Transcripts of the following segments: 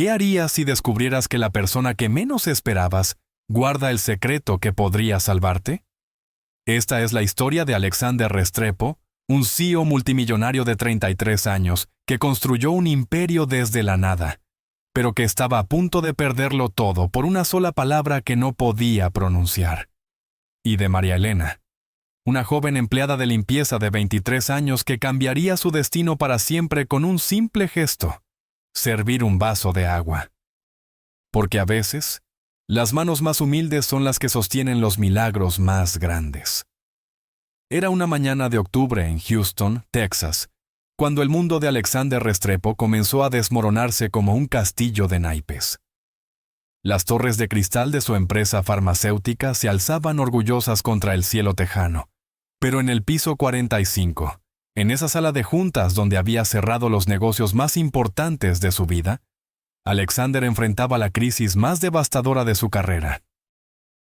¿Qué harías si descubrieras que la persona que menos esperabas guarda el secreto que podría salvarte? Esta es la historia de Alexander Restrepo, un CEO multimillonario de 33 años que construyó un imperio desde la nada, pero que estaba a punto de perderlo todo por una sola palabra que no podía pronunciar. Y de María Elena, una joven empleada de limpieza de 23 años que cambiaría su destino para siempre con un simple gesto: servir un vaso de agua. Porque a veces, las manos más humildes son las que sostienen los milagros más grandes. Era una mañana de octubre en Houston, Texas, cuando el mundo de Alexander Restrepo comenzó a desmoronarse como un castillo de naipes. Las torres de cristal de su empresa farmacéutica se alzaban orgullosas contra el cielo tejano, pero en el piso 45, en esa sala de juntas donde había cerrado los negocios más importantes de su vida, Alexander enfrentaba la crisis más devastadora de su carrera.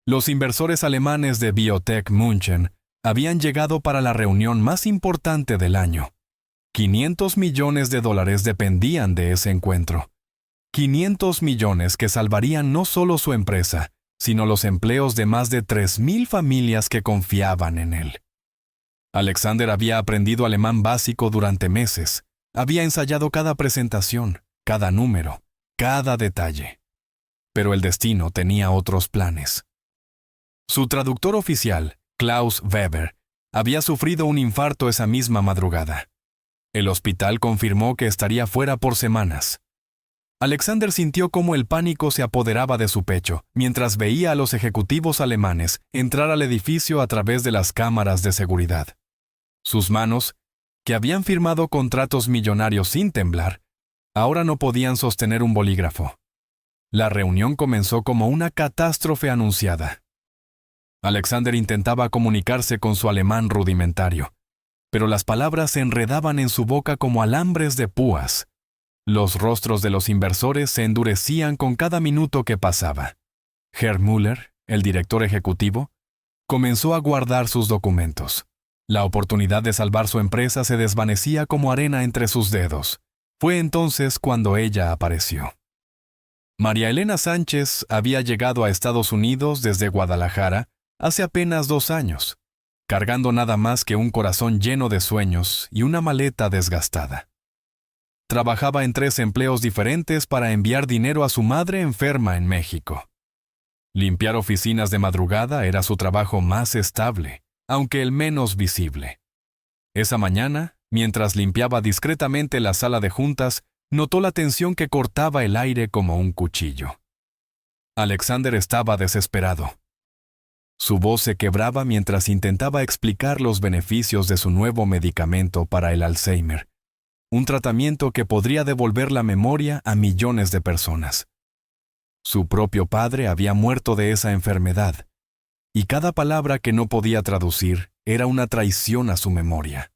Los inversores alemanes de Biotech München habían llegado para la reunión más importante del año. $500 millones dependían de ese encuentro. 500 millones que salvarían no solo su empresa, sino los empleos de más de 3,000 familias que confiaban en él. Alexander había aprendido alemán básico durante meses. Había ensayado cada presentación, cada número, cada detalle. Pero el destino tenía otros planes. Su traductor oficial, Klaus Weber, había sufrido un infarto esa misma madrugada. El hospital confirmó que estaría fuera por semanas. Alexander sintió cómo el pánico se apoderaba de su pecho mientras veía a los ejecutivos alemanes entrar al edificio a través de las cámaras de seguridad. Sus manos, que habían firmado contratos millonarios sin temblar, ahora no podían sostener un bolígrafo. La reunión comenzó como una catástrofe anunciada. Alexander intentaba comunicarse con su alemán rudimentario, pero las palabras se enredaban en su boca como alambres de púas. Los rostros de los inversores se endurecían con cada minuto que pasaba. Herr Müller, el director ejecutivo, comenzó a guardar sus documentos. La oportunidad de salvar su empresa se desvanecía como arena entre sus dedos. Fue entonces cuando ella apareció. María Elena Sánchez había llegado a Estados Unidos desde Guadalajara hace apenas 2 años, cargando nada más que un corazón lleno de sueños y una maleta desgastada. Trabajaba en 3 empleos diferentes para enviar dinero a su madre enferma en México. Limpiar oficinas de madrugada era su trabajo más estable, aunque el menos visible. Esa mañana, mientras limpiaba discretamente la sala de juntas, notó la tensión que cortaba el aire como un cuchillo. Alexander estaba desesperado. Su voz se quebraba mientras intentaba explicar los beneficios de su nuevo medicamento para el Alzheimer, un tratamiento que podría devolver la memoria a millones de personas. Su propio padre había muerto de esa enfermedad, y cada palabra que no podía traducir era una traición a su memoria.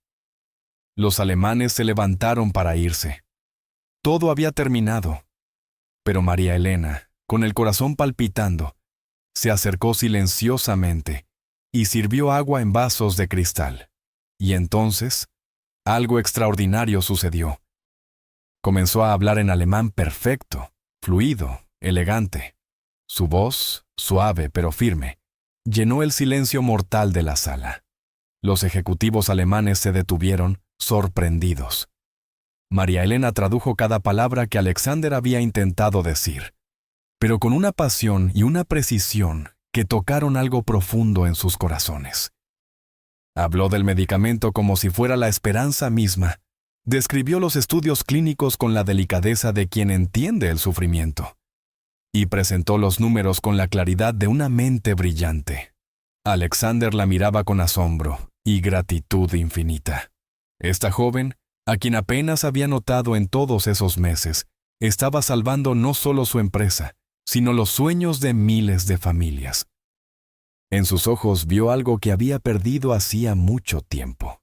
Los alemanes se levantaron para irse. Todo había terminado, pero María Elena, con el corazón palpitando, se acercó silenciosamente y sirvió agua en vasos de cristal. Y entonces, algo extraordinario sucedió. Comenzó a hablar en alemán perfecto, fluido, elegante. Su voz, suave pero firme, llenó el silencio mortal de la sala. Los ejecutivos alemanes se detuvieron, sorprendidos. María Elena tradujo cada palabra que Alexander había intentado decir, pero con una pasión y una precisión que tocaron algo profundo en sus corazones. Habló del medicamento como si fuera la esperanza misma. Describió los estudios clínicos con la delicadeza de quien entiende el sufrimiento. Y presentó los números con la claridad de una mente brillante. Alexander la miraba con asombro y gratitud infinita. Esta joven, a quien apenas había notado en todos esos meses, estaba salvando no solo su empresa, sino los sueños de miles de familias. En sus ojos vio algo que había perdido hacía mucho tiempo.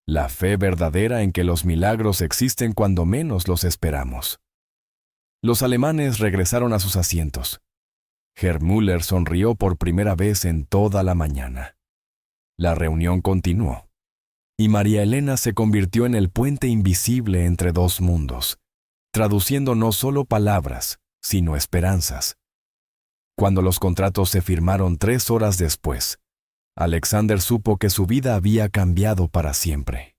La fe verdadera en que los milagros existen cuando menos los esperamos. Los alemanes regresaron a sus asientos. Herr Müller sonrió por primera vez en toda la mañana. La reunión continuó, y María Elena se convirtió en el puente invisible entre 2 mundos, traduciendo no solo palabras, sino esperanzas. Cuando los contratos se firmaron 3 horas después, Alexander supo que su vida había cambiado para siempre.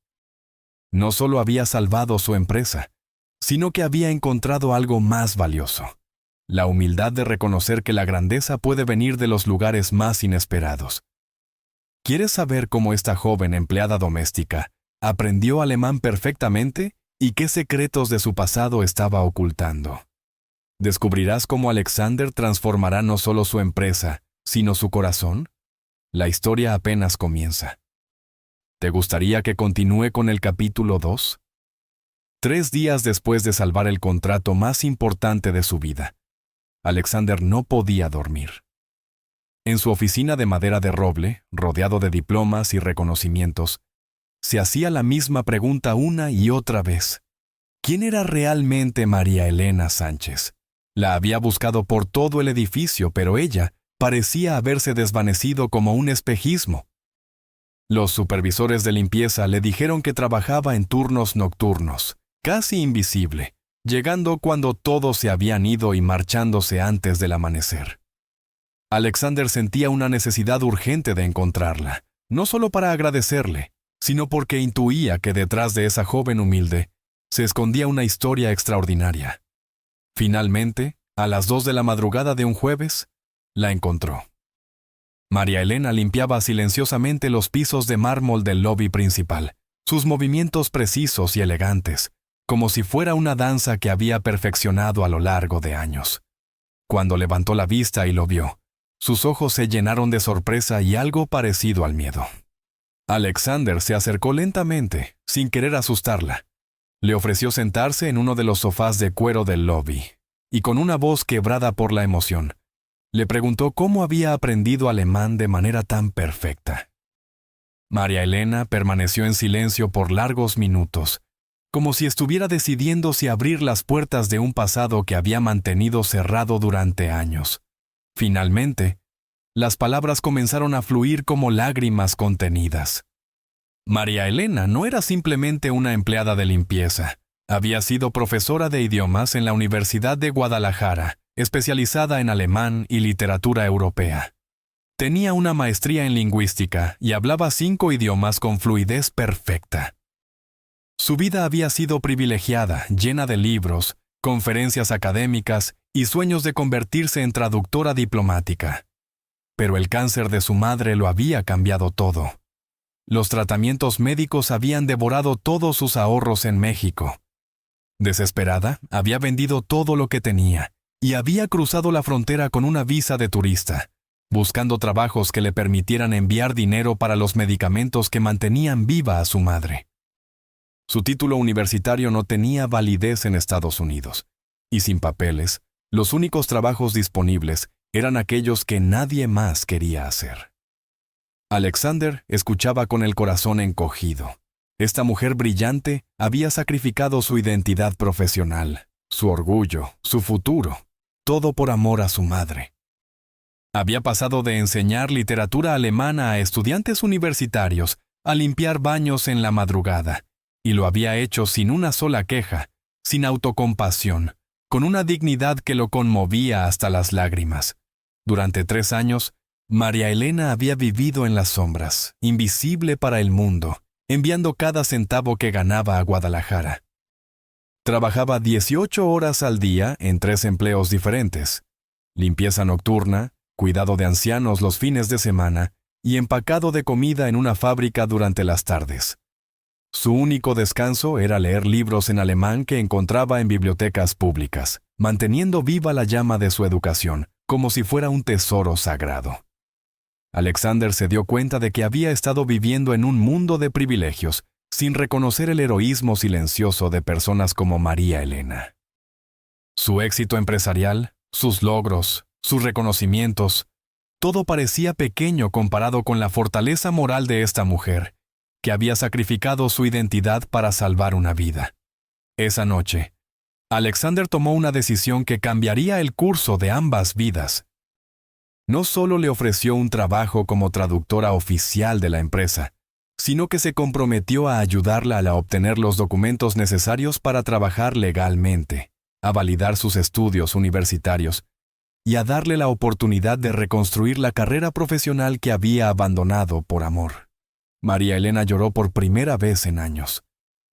No solo había salvado su empresa, sino que había encontrado algo más valioso: la humildad de reconocer que la grandeza puede venir de los lugares más inesperados. ¿Quieres saber cómo esta joven empleada doméstica aprendió alemán perfectamente y qué secretos de su pasado estaba ocultando? ¿Descubrirás cómo Alexander transformará no solo su empresa, sino su corazón? La historia apenas comienza. ¿Te gustaría que continúe con el capítulo 2? 3 días después de salvar el contrato más importante de su vida, Alexander no podía dormir. En su oficina de madera de roble, rodeado de diplomas y reconocimientos, se hacía la misma pregunta una y otra vez. ¿Quién era realmente María Elena Sánchez? La había buscado por todo el edificio, pero ella parecía haberse desvanecido como un espejismo. Los supervisores de limpieza le dijeron que trabajaba en turnos nocturnos, casi invisible, llegando cuando todos se habían ido y marchándose antes del amanecer. Alexander sentía una necesidad urgente de encontrarla, no solo para agradecerle, sino porque intuía que detrás de esa joven humilde se escondía una historia extraordinaria. Finalmente, a las 2 de la madrugada de un jueves, la encontró. María Elena limpiaba silenciosamente los pisos de mármol del lobby principal, sus movimientos precisos y elegantes, como si fuera una danza que había perfeccionado a lo largo de años. Cuando levantó la vista y lo vio, sus ojos se llenaron de sorpresa y algo parecido al miedo. Alexander se acercó lentamente, sin querer asustarla. Le ofreció sentarse en uno de los sofás de cuero del lobby, y con una voz quebrada por la emoción, le preguntó cómo había aprendido alemán de manera tan perfecta. María Elena permaneció en silencio por largos minutos, como si estuviera decidiendo si abrir las puertas de un pasado que había mantenido cerrado durante años. Finalmente, las palabras comenzaron a fluir como lágrimas contenidas. María Elena no era simplemente una empleada de limpieza. Había sido profesora de idiomas en la Universidad de Guadalajara, especializada en alemán y literatura europea. Tenía una maestría en lingüística y hablaba 5 idiomas con fluidez perfecta. Su vida había sido privilegiada, llena de libros, conferencias académicas y sueños de convertirse en traductora diplomática. Pero el cáncer de su madre lo había cambiado todo. Los tratamientos médicos habían devorado todos sus ahorros en México. Desesperada, había vendido todo lo que tenía y había cruzado la frontera con una visa de turista, buscando trabajos que le permitieran enviar dinero para los medicamentos que mantenían viva a su madre. Su título universitario no tenía validez en Estados Unidos, y sin papeles, los únicos trabajos disponibles eran aquellos que nadie más quería hacer. Alexander escuchaba con el corazón encogido. Esta mujer brillante había sacrificado su identidad profesional, su orgullo, su futuro, todo por amor a su madre. Había pasado de enseñar literatura alemana a estudiantes universitarios a limpiar baños en la madrugada, y lo había hecho sin una sola queja, sin autocompasión, con una dignidad que lo conmovía hasta las lágrimas. Durante 3 años, María Elena había vivido en las sombras, invisible para el mundo, enviando cada centavo que ganaba a Guadalajara. Trabajaba 18 horas al día en 3 empleos diferentes: limpieza nocturna, cuidado de ancianos los fines de semana y empacado de comida en una fábrica durante las tardes. Su único descanso era leer libros en alemán que encontraba en bibliotecas públicas, manteniendo viva la llama de su educación, como si fuera un tesoro sagrado. Alexander se dio cuenta de que había estado viviendo en un mundo de privilegios, sin reconocer el heroísmo silencioso de personas como María Elena. Su éxito empresarial, sus logros, sus reconocimientos, todo parecía pequeño comparado con la fortaleza moral de esta mujer, que había sacrificado su identidad para salvar una vida. Esa noche, Alexander tomó una decisión que cambiaría el curso de ambas vidas. No solo le ofreció un trabajo como traductora oficial de la empresa, sino que se comprometió a ayudarla a obtener los documentos necesarios para trabajar legalmente, a validar sus estudios universitarios y a darle la oportunidad de reconstruir la carrera profesional que había abandonado por amor. María Elena lloró por primera vez en años,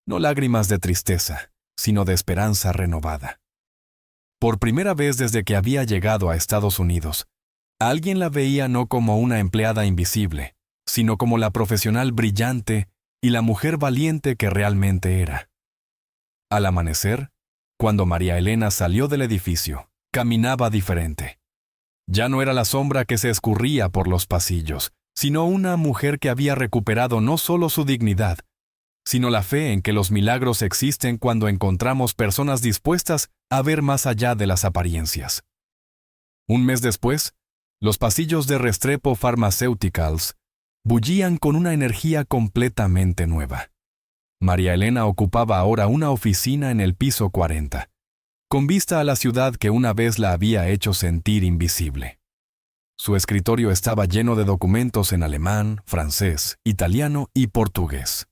no lágrimas de tristeza, sino de esperanza renovada. Por primera vez desde que había llegado a Estados Unidos, alguien la veía no como una empleada invisible, sino como la profesional brillante y la mujer valiente que realmente era. Al amanecer, cuando María Elena salió del edificio, caminaba diferente. Ya no era la sombra que se escurría por los pasillos, sino una mujer que había recuperado no solo su dignidad, sino la fe en que los milagros existen cuando encontramos personas dispuestas a ver más allá de las apariencias. Un mes después, los pasillos de Restrepo Pharmaceuticals bullían con una energía completamente nueva. María Elena ocupaba ahora una oficina en el piso 40, con vista a la ciudad que una vez la había hecho sentir invisible. Su escritorio estaba lleno de documentos en alemán, francés, italiano y portugués.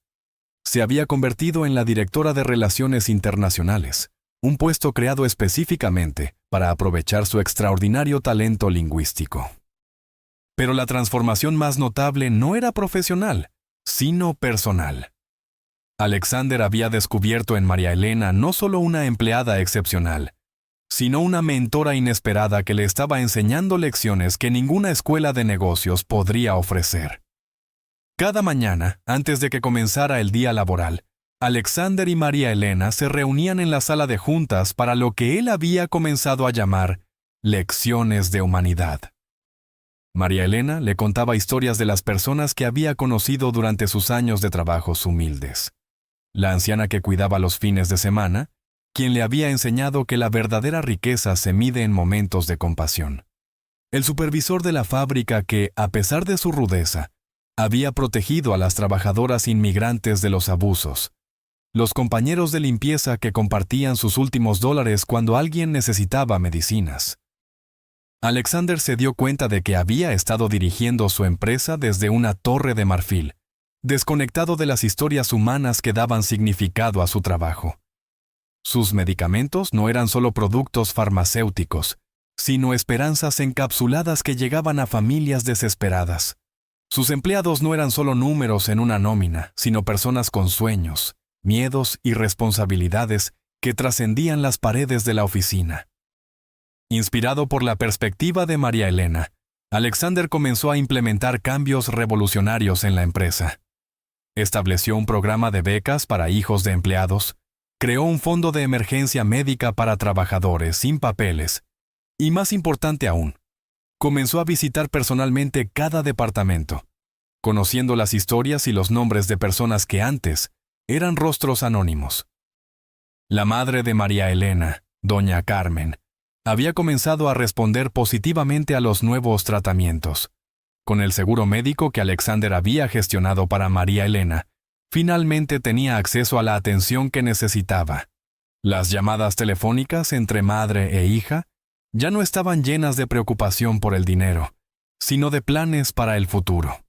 Se había convertido en la directora de Relaciones Internacionales, un puesto creado específicamente para aprovechar su extraordinario talento lingüístico. Pero la transformación más notable no era profesional, sino personal. Alexander había descubierto en María Elena no solo una empleada excepcional, sino una mentora inesperada que le estaba enseñando lecciones que ninguna escuela de negocios podría ofrecer. Cada mañana, antes de que comenzara el día laboral, Alexander y María Elena se reunían en la sala de juntas para lo que él había comenzado a llamar lecciones de humanidad. María Elena le contaba historias de las personas que había conocido durante sus años de trabajos humildes. La anciana que cuidaba los fines de semana, quien le había enseñado que la verdadera riqueza se mide en momentos de compasión. El supervisor de la fábrica que, a pesar de su rudeza, había protegido a las trabajadoras inmigrantes de los abusos. Los compañeros de limpieza que compartían sus últimos dólares cuando alguien necesitaba medicinas. Alexander se dio cuenta de que había estado dirigiendo su empresa desde una torre de marfil, desconectado de las historias humanas que daban significado a su trabajo. Sus medicamentos no eran solo productos farmacéuticos, sino esperanzas encapsuladas que llegaban a familias desesperadas. Sus empleados no eran solo números en una nómina, sino personas con sueños, miedos y responsabilidades que trascendían las paredes de la oficina. Inspirado por la perspectiva de María Elena, Alexander comenzó a implementar cambios revolucionarios en la empresa. Estableció un programa de becas para hijos de empleados, creó un fondo de emergencia médica para trabajadores sin papeles, y más importante aún, comenzó a visitar personalmente cada departamento, conociendo las historias y los nombres de personas que antes eran rostros anónimos. La madre de María Elena, doña Carmen, había comenzado a responder positivamente a los nuevos tratamientos. Con el seguro médico que Alexander había gestionado para María Elena, finalmente tenía acceso a la atención que necesitaba. Las llamadas telefónicas entre madre e hija ya no estaban llenas de preocupación por el dinero, sino de planes para el futuro.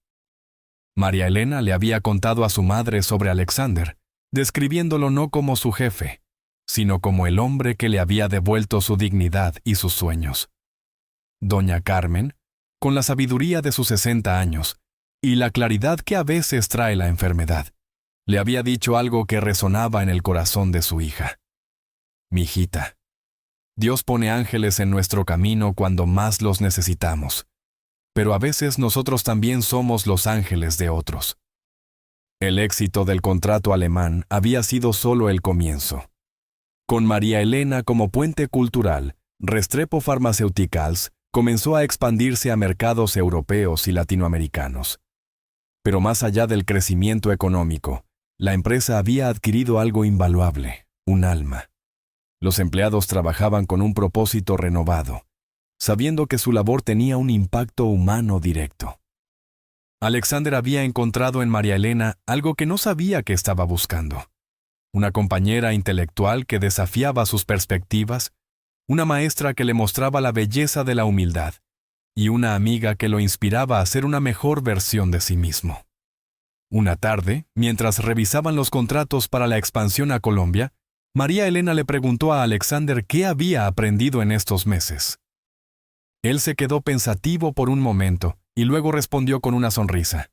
María Elena le había contado a su madre sobre Alexander, describiéndolo no como su jefe, sino como el hombre que le había devuelto su dignidad y sus sueños. Doña Carmen, con la sabiduría de sus 60 años y la claridad que a veces trae la enfermedad, le había dicho algo que resonaba en el corazón de su hija. «Mijita, Dios pone ángeles en nuestro camino cuando más los necesitamos, pero a veces nosotros también somos los ángeles de otros». El éxito del contrato alemán había sido solo el comienzo. Con María Elena como puente cultural, Restrepo Pharmaceuticals comenzó a expandirse a mercados europeos y latinoamericanos. Pero más allá del crecimiento económico, la empresa había adquirido algo invaluable, un alma. Los empleados trabajaban con un propósito renovado, sabiendo que su labor tenía un impacto humano directo. Alexander había encontrado en María Elena algo que no sabía que estaba buscando. Una compañera intelectual que desafiaba sus perspectivas, una maestra que le mostraba la belleza de la humildad, y una amiga que lo inspiraba a ser una mejor versión de sí mismo. Una tarde, mientras revisaban los contratos para la expansión a Colombia, María Elena le preguntó a Alexander qué había aprendido en estos meses. Él se quedó pensativo por un momento y luego respondió con una sonrisa.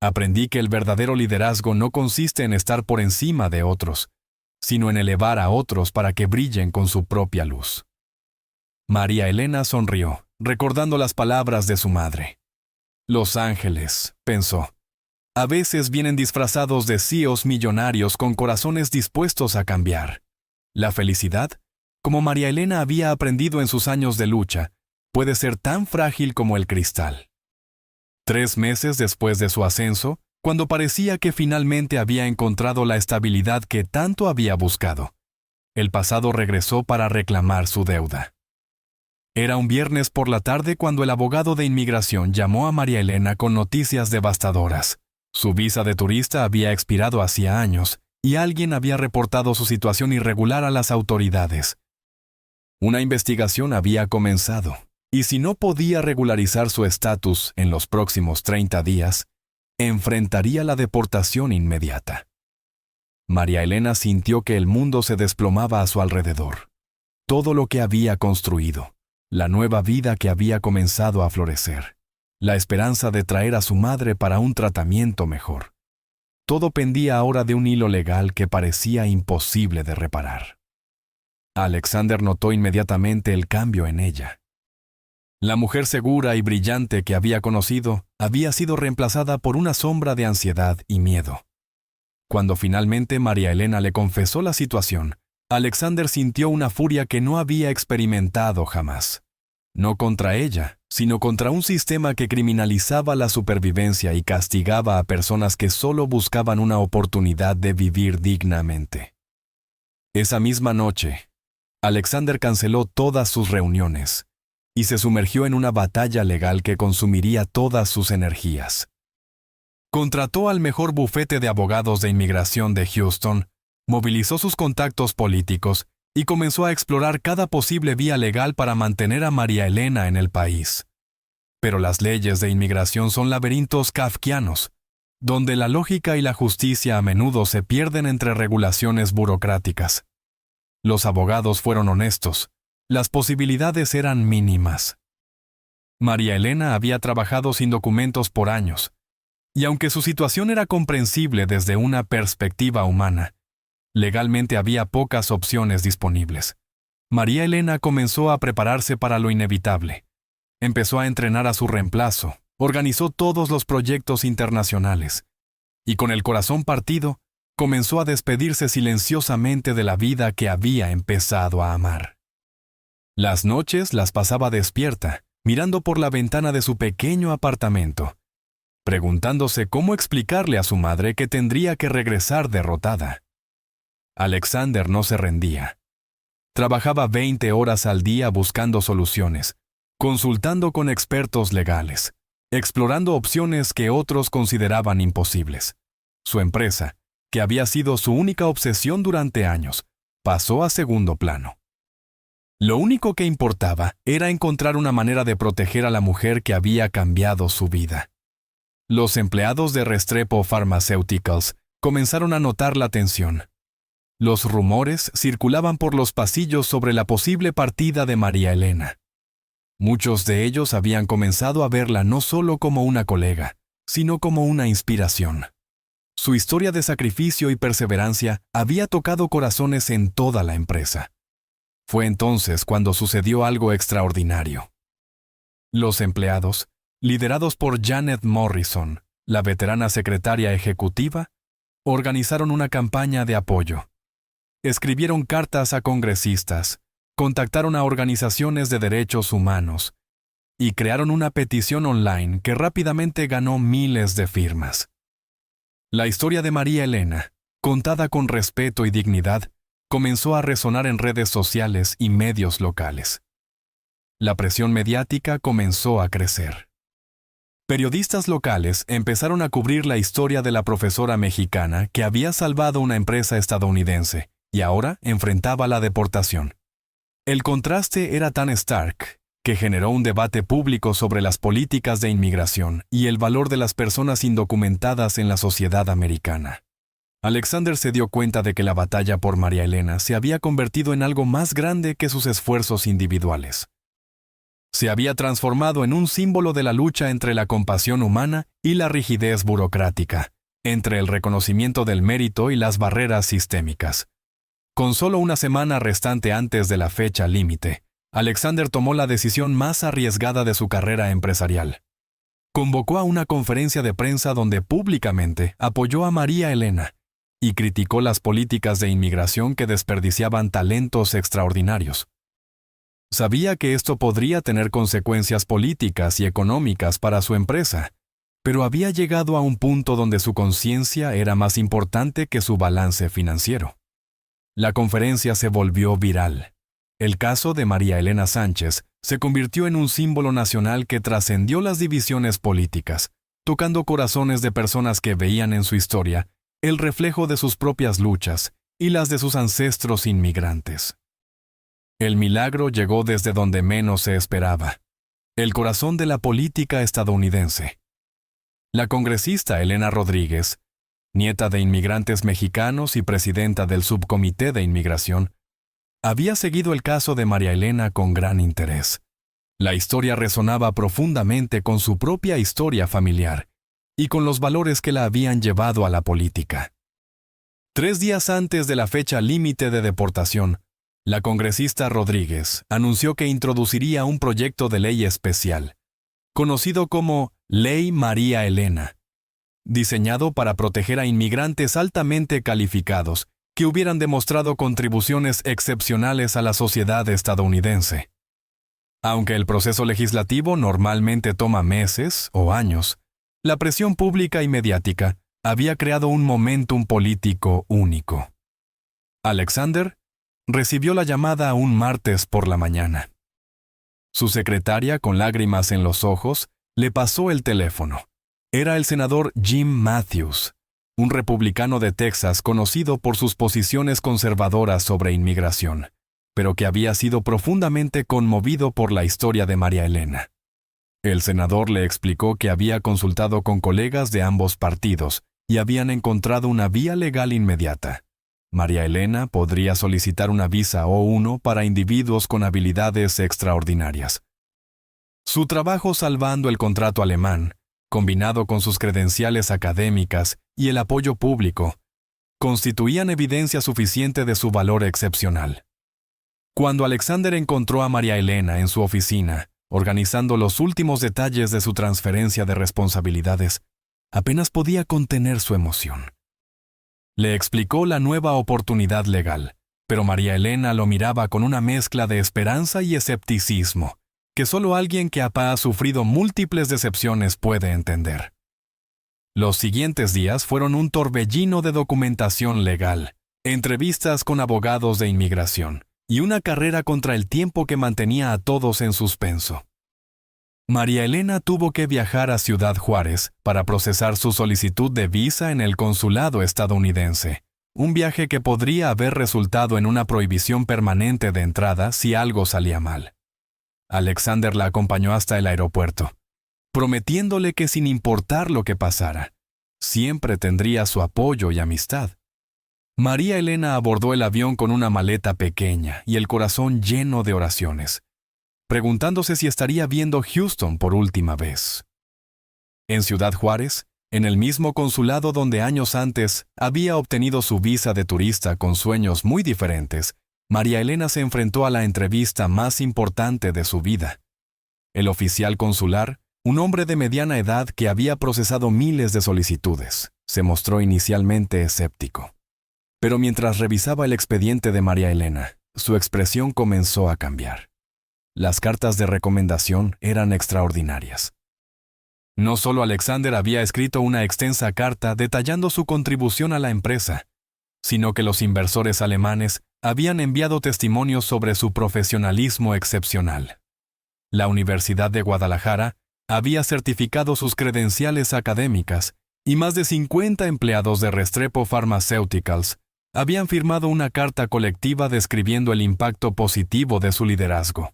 Aprendí que el verdadero liderazgo no consiste en estar por encima de otros, sino en elevar a otros para que brillen con su propia luz. María Elena sonrió, recordando las palabras de su madre. Los ángeles, pensó, a veces vienen disfrazados de CEOs millonarios con corazones dispuestos a cambiar. La felicidad, como María Elena había aprendido en sus años de lucha, puede ser tan frágil como el cristal. 3 meses después de su ascenso, cuando parecía que finalmente había encontrado la estabilidad que tanto había buscado, el pasado regresó para reclamar su deuda. Era un viernes por la tarde cuando el abogado de inmigración llamó a María Elena con noticias devastadoras. Su visa de turista había expirado hacía años y alguien había reportado su situación irregular a las autoridades. Una investigación había comenzado, y si no podía regularizar su estatus en los próximos 30 días, enfrentaría la deportación inmediata. María Elena sintió que el mundo se desplomaba a su alrededor. Todo lo que había construido, la nueva vida que había comenzado a florecer, la esperanza de traer a su madre para un tratamiento mejor. Todo pendía ahora de un hilo legal que parecía imposible de reparar. Alexander notó inmediatamente el cambio en ella. La mujer segura y brillante que había conocido había sido reemplazada por una sombra de ansiedad y miedo. Cuando finalmente María Elena le confesó la situación, Alexander sintió una furia que no había experimentado jamás. No contra ella, sino contra un sistema que criminalizaba la supervivencia y castigaba a personas que solo buscaban una oportunidad de vivir dignamente. Esa misma noche, Alexander canceló todas sus reuniones y se sumergió en una batalla legal que consumiría todas sus energías. Contrató al mejor bufete de abogados de inmigración de Houston, movilizó sus contactos políticos y comenzó a explorar cada posible vía legal para mantener a María Elena en el país. Pero las leyes de inmigración son laberintos kafkianos, donde la lógica y la justicia a menudo se pierden entre regulaciones burocráticas. Los abogados fueron honestos, las posibilidades eran mínimas. María Elena había trabajado sin documentos por años, y aunque su situación era comprensible desde una perspectiva humana, legalmente había pocas opciones disponibles. María Elena comenzó a prepararse para lo inevitable. Empezó a entrenar a su reemplazo, organizó todos los proyectos internacionales, y con el corazón partido, comenzó a despedirse silenciosamente de la vida que había empezado a amar. Las noches las pasaba despierta, mirando por la ventana de su pequeño apartamento, preguntándose cómo explicarle a su madre que tendría que regresar derrotada. Alexander no se rendía. Trabajaba 20 horas al día buscando soluciones, consultando con expertos legales, explorando opciones que otros consideraban imposibles. Su empresa, que había sido su única obsesión durante años, pasó a segundo plano. Lo único que importaba era encontrar una manera de proteger a la mujer que había cambiado su vida. Los empleados de Restrepo Pharmaceuticals comenzaron a notar la tensión. Los rumores circulaban por los pasillos sobre la posible partida de María Elena. Muchos de ellos habían comenzado a verla no solo como una colega, sino como una inspiración. Su historia de sacrificio y perseverancia había tocado corazones en toda la empresa. Fue entonces cuando sucedió algo extraordinario. Los empleados, liderados por Janet Morrison, la veterana secretaria ejecutiva, organizaron una campaña de apoyo. Escribieron cartas a congresistas, contactaron a organizaciones de derechos humanos y crearon una petición online que rápidamente ganó miles de firmas. La historia de María Elena, contada con respeto y dignidad, comenzó a resonar en redes sociales y medios locales. La presión mediática comenzó a crecer. Periodistas locales empezaron a cubrir la historia de la profesora mexicana que había salvado una empresa estadounidense y ahora enfrentaba la deportación. El contraste era tan stark que generó un debate público sobre las políticas de inmigración y el valor de las personas indocumentadas en la sociedad americana. Alexander se dio cuenta de que la batalla por María Elena se había convertido en algo más grande que sus esfuerzos individuales. Se había transformado en un símbolo de la lucha entre la compasión humana y la rigidez burocrática, entre el reconocimiento del mérito y las barreras sistémicas. Con solo una semana restante antes de la fecha límite, Alexander tomó la decisión más arriesgada de su carrera empresarial. Convocó a una conferencia de prensa donde públicamente apoyó a María Elena y criticó las políticas de inmigración que desperdiciaban talentos extraordinarios. Sabía que esto podría tener consecuencias políticas y económicas para su empresa, pero había llegado a un punto donde su conciencia era más importante que su balance financiero. La conferencia se volvió viral. El caso de María Elena Sánchez se convirtió en un símbolo nacional que trascendió las divisiones políticas, tocando corazones de personas que veían en su historia el reflejo de sus propias luchas y las de sus ancestros inmigrantes. El milagro llegó desde donde menos se esperaba, el corazón de la política estadounidense. La congresista Elena Rodríguez, nieta de inmigrantes mexicanos y presidenta del Subcomité de Inmigración, había seguido el caso de María Elena con gran interés. La historia resonaba profundamente con su propia historia familiar y con los valores que la habían llevado a la política. 3 días antes de la fecha límite de deportación, la congresista Rodríguez anunció que introduciría un proyecto de ley especial, conocido como Ley María Elena, diseñado para proteger a inmigrantes altamente calificados que hubieran demostrado contribuciones excepcionales a la sociedad estadounidense. Aunque el proceso legislativo normalmente toma meses o años, la presión pública y mediática había creado un momentum político único. Alexander recibió la llamada un martes por la mañana. Su secretaria, con lágrimas en los ojos, le pasó el teléfono. Era el senador Jim Matthews, un republicano de Texas conocido por sus posiciones conservadoras sobre inmigración, pero que había sido profundamente conmovido por la historia de María Elena. El senador le explicó que había consultado con colegas de ambos partidos y habían encontrado una vía legal inmediata. María Elena podría solicitar una visa O1 para individuos con habilidades extraordinarias. Su trabajo salvando el contrato alemán, combinado con sus credenciales académicas y el apoyo público, constituían evidencia suficiente de su valor excepcional. Cuando Alexander encontró a María Elena en su oficina, organizando los últimos detalles de su transferencia de responsabilidades, apenas podía contener su emoción. Le explicó la nueva oportunidad legal, pero María Elena lo miraba con una mezcla de esperanza y escepticismo, que solo alguien que ha sufrido múltiples decepciones puede entender. Los siguientes días fueron un torbellino de documentación legal, entrevistas con abogados de inmigración y una carrera contra el tiempo que mantenía a todos en suspenso. María Elena tuvo que viajar a Ciudad Juárez para procesar su solicitud de visa en el consulado estadounidense, un viaje que podría haber resultado en una prohibición permanente de entrada si algo salía mal. Alexander la acompañó hasta el aeropuerto, prometiéndole que sin importar lo que pasara, siempre tendría su apoyo y amistad. María Elena abordó el avión con una maleta pequeña y el corazón lleno de oraciones, preguntándose si estaría viendo Houston por última vez. En Ciudad Juárez, en el mismo consulado donde años antes había obtenido su visa de turista con sueños muy diferentes, María Elena se enfrentó a la entrevista más importante de su vida. El oficial consular, un hombre de mediana edad que había procesado miles de solicitudes, se mostró inicialmente escéptico. Pero mientras revisaba el expediente de María Elena, su expresión comenzó a cambiar. Las cartas de recomendación eran extraordinarias. No solo Alexander había escrito una extensa carta detallando su contribución a la empresa, sino que los inversores alemanes habían enviado testimonios sobre su profesionalismo excepcional. La Universidad de Guadalajara había certificado sus credenciales académicas y más de 50 empleados de Restrepo Pharmaceuticals habían firmado una carta colectiva describiendo el impacto positivo de su liderazgo.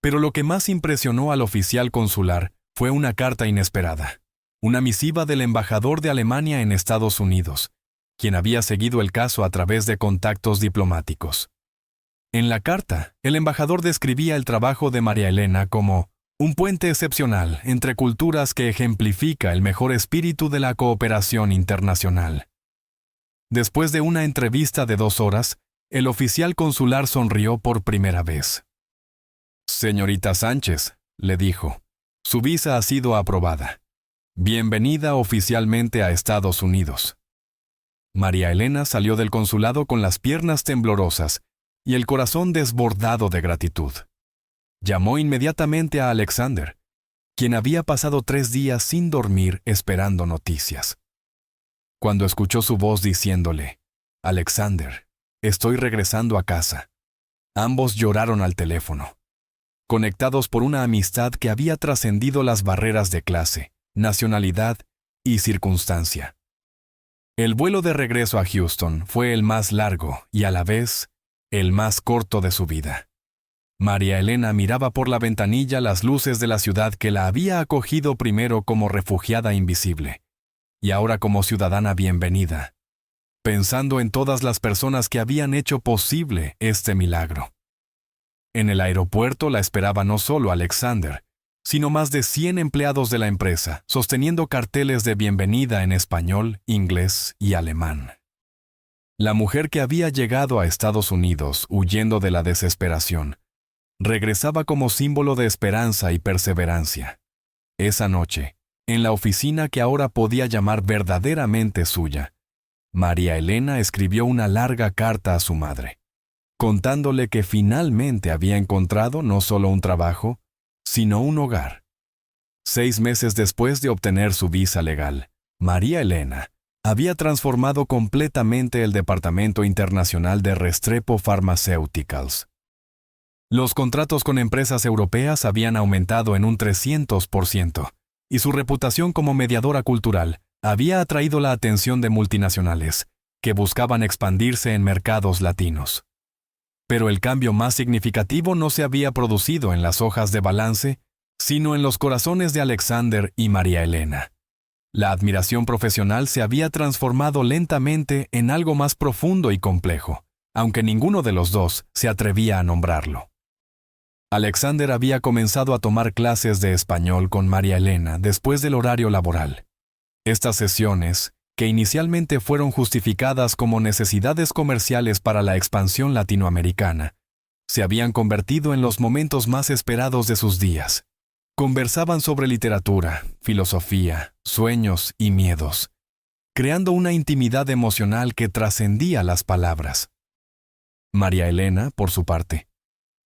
Pero lo que más impresionó al oficial consular fue una carta inesperada, una misiva del embajador de Alemania en Estados Unidos, quien había seguido el caso a través de contactos diplomáticos. En la carta, el embajador describía el trabajo de María Elena como un puente excepcional entre culturas que ejemplifica el mejor espíritu de la cooperación internacional. Después de una entrevista de 2 horas, el oficial consular sonrió por primera vez. «Señorita Sánchez», le dijo, «su visa ha sido aprobada. Bienvenida oficialmente a Estados Unidos». María Elena salió del consulado con las piernas temblorosas y el corazón desbordado de gratitud. Llamó inmediatamente a Alexander, quien había pasado 3 días sin dormir esperando noticias. Cuando escuchó su voz diciéndole, «Alexander, estoy regresando a casa», ambos lloraron al teléfono, conectados por una amistad que había trascendido las barreras de clase, nacionalidad y circunstancia. El vuelo de regreso a Houston fue el más largo y a la vez el más corto de su vida. María Elena miraba por la ventanilla las luces de la ciudad que la había acogido primero como refugiada invisible y ahora como ciudadana bienvenida, pensando en todas las personas que habían hecho posible este milagro. En el aeropuerto la esperaba no solo Alexander, sino más de 100 empleados de la empresa, sosteniendo carteles de bienvenida en español, inglés y alemán. La mujer que había llegado a Estados Unidos huyendo de la desesperación, regresaba como símbolo de esperanza y perseverancia. Esa noche, en la oficina que ahora podía llamar verdaderamente suya, María Elena escribió una larga carta a su madre, contándole que finalmente había encontrado no solo un trabajo, sino un hogar. 6 meses después de obtener su visa legal, María Elena había transformado completamente el Departamento Internacional de Restrepo Pharmaceuticals. Los contratos con empresas europeas habían aumentado en un 300%, y su reputación como mediadora cultural había atraído la atención de multinacionales que buscaban expandirse en mercados latinos. Pero el cambio más significativo no se había producido en las hojas de balance, sino en los corazones de Alexander y María Elena. La admiración profesional se había transformado lentamente en algo más profundo y complejo, aunque ninguno de los dos se atrevía a nombrarlo. Alexander había comenzado a tomar clases de español con María Elena después del horario laboral. Estas sesiones, que inicialmente fueron justificadas como necesidades comerciales para la expansión latinoamericana, se habían convertido en los momentos más esperados de sus días. Conversaban sobre literatura, filosofía, sueños y miedos, creando una intimidad emocional que trascendía las palabras. María Elena, por su parte,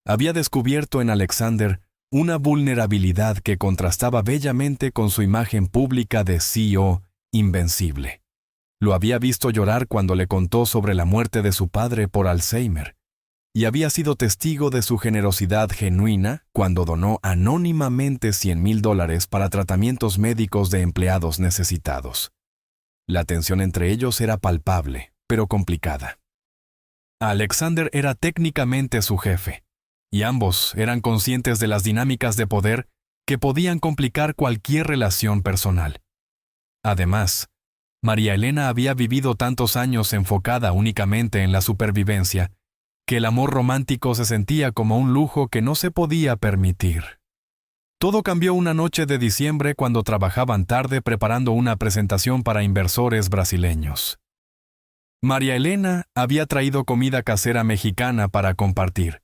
había descubierto en Alexander una vulnerabilidad que contrastaba bellamente con su imagen pública de CEO invencible. Lo había visto llorar cuando le contó sobre la muerte de su padre por Alzheimer, y había sido testigo de su generosidad genuina cuando donó anónimamente $100,000 para tratamientos médicos de empleados necesitados. La tensión entre ellos era palpable, pero complicada. Alexander era técnicamente su jefe, y ambos eran conscientes de las dinámicas de poder que podían complicar cualquier relación personal. Además, María Elena había vivido tantos años enfocada únicamente en la supervivencia, que el amor romántico se sentía como un lujo que no se podía permitir. Todo cambió una noche de diciembre cuando trabajaban tarde preparando una presentación para inversores brasileños. María Elena había traído comida casera mexicana para compartir,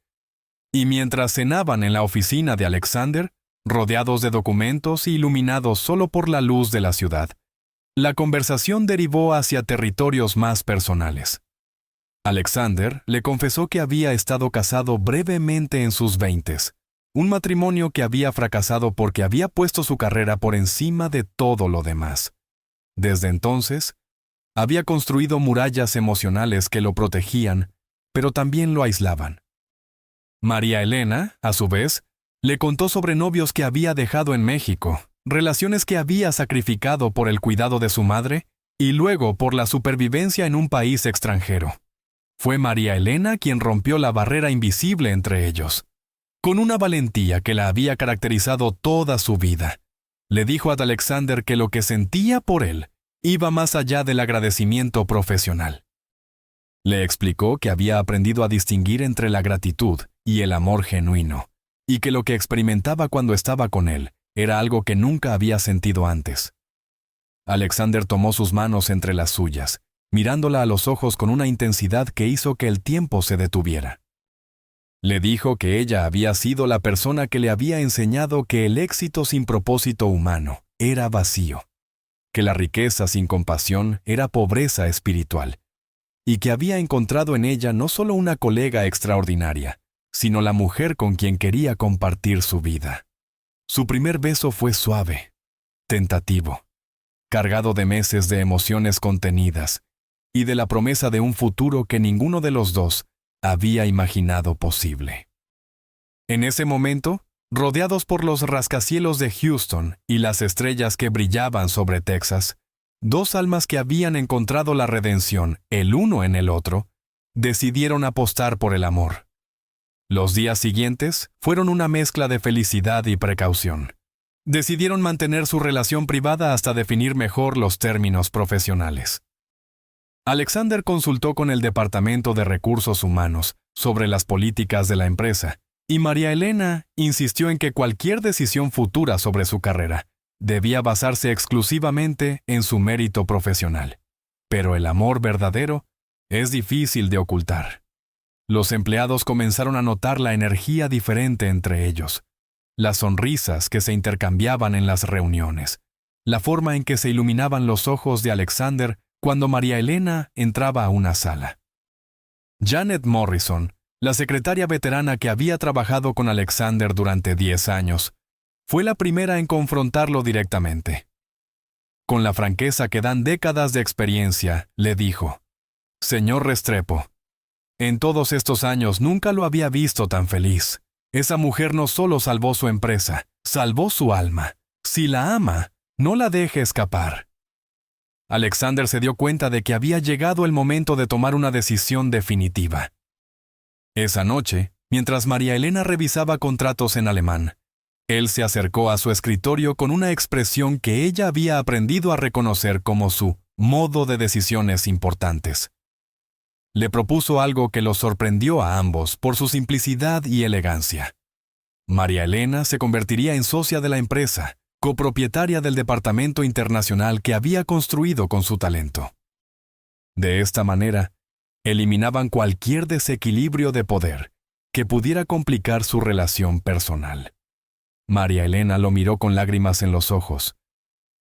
y mientras cenaban en la oficina de Alexander, rodeados de documentos y iluminados solo por la luz de la ciudad, la conversación derivó hacia territorios más personales. Alexander le confesó que había estado casado brevemente en sus 20s, un matrimonio que había fracasado porque había puesto su carrera por encima de todo lo demás. Desde entonces, había construido murallas emocionales que lo protegían, pero también lo aislaban. María Elena, a su vez, le contó sobre novios que había dejado en México, relaciones que había sacrificado por el cuidado de su madre y luego por la supervivencia en un país extranjero. Fue María Elena quien rompió la barrera invisible entre ellos. Con una valentía que la había caracterizado toda su vida, le dijo a Alexander que lo que sentía por él iba más allá del agradecimiento profesional. Le explicó que había aprendido a distinguir entre la gratitud y el amor genuino, y que lo que experimentaba cuando estaba con él era algo que nunca había sentido antes. Alexander tomó sus manos entre las suyas, mirándola a los ojos con una intensidad que hizo que el tiempo se detuviera. Le dijo que ella había sido la persona que le había enseñado que el éxito sin propósito humano era vacío, que la riqueza sin compasión era pobreza espiritual, y que había encontrado en ella no solo una colega extraordinaria, sino la mujer con quien quería compartir su vida. Su primer beso fue suave, tentativo, cargado de meses de emociones contenidas y de la promesa de un futuro que ninguno de los dos había imaginado posible. En ese momento, rodeados por los rascacielos de Houston y las estrellas que brillaban sobre Texas, dos almas que habían encontrado la redención el uno en el otro, decidieron apostar por el amor. Los días siguientes fueron una mezcla de felicidad y precaución. Decidieron mantener su relación privada hasta definir mejor los términos profesionales. Alexander consultó con el Departamento de Recursos Humanos sobre las políticas de la empresa, y María Elena insistió en que cualquier decisión futura sobre su carrera debía basarse exclusivamente en su mérito profesional. Pero el amor verdadero es difícil de ocultar. Los empleados comenzaron a notar la energía diferente entre ellos, las sonrisas que se intercambiaban en las reuniones, la forma en que se iluminaban los ojos de Alexander cuando María Elena entraba a una sala. Janet Morrison, la secretaria veterana que había trabajado con Alexander durante 10 años, fue la primera en confrontarlo directamente. Con la franqueza que dan décadas de experiencia, le dijo: «Señor Restrepo, en todos estos años nunca lo había visto tan feliz. Esa mujer no solo salvó su empresa, salvó su alma. Si la ama, no la deje escapar». Alexander se dio cuenta de que había llegado el momento de tomar una decisión definitiva. Esa noche, mientras María Elena revisaba contratos en alemán, él se acercó a su escritorio con una expresión que ella había aprendido a reconocer como su modo de decisiones importantes. Le propuso algo que los sorprendió a ambos por su simplicidad y elegancia. María Elena se convertiría en socia de la empresa, copropietaria del departamento internacional que había construido con su talento. De esta manera, eliminaban cualquier desequilibrio de poder que pudiera complicar su relación personal. María Elena lo miró con lágrimas en los ojos,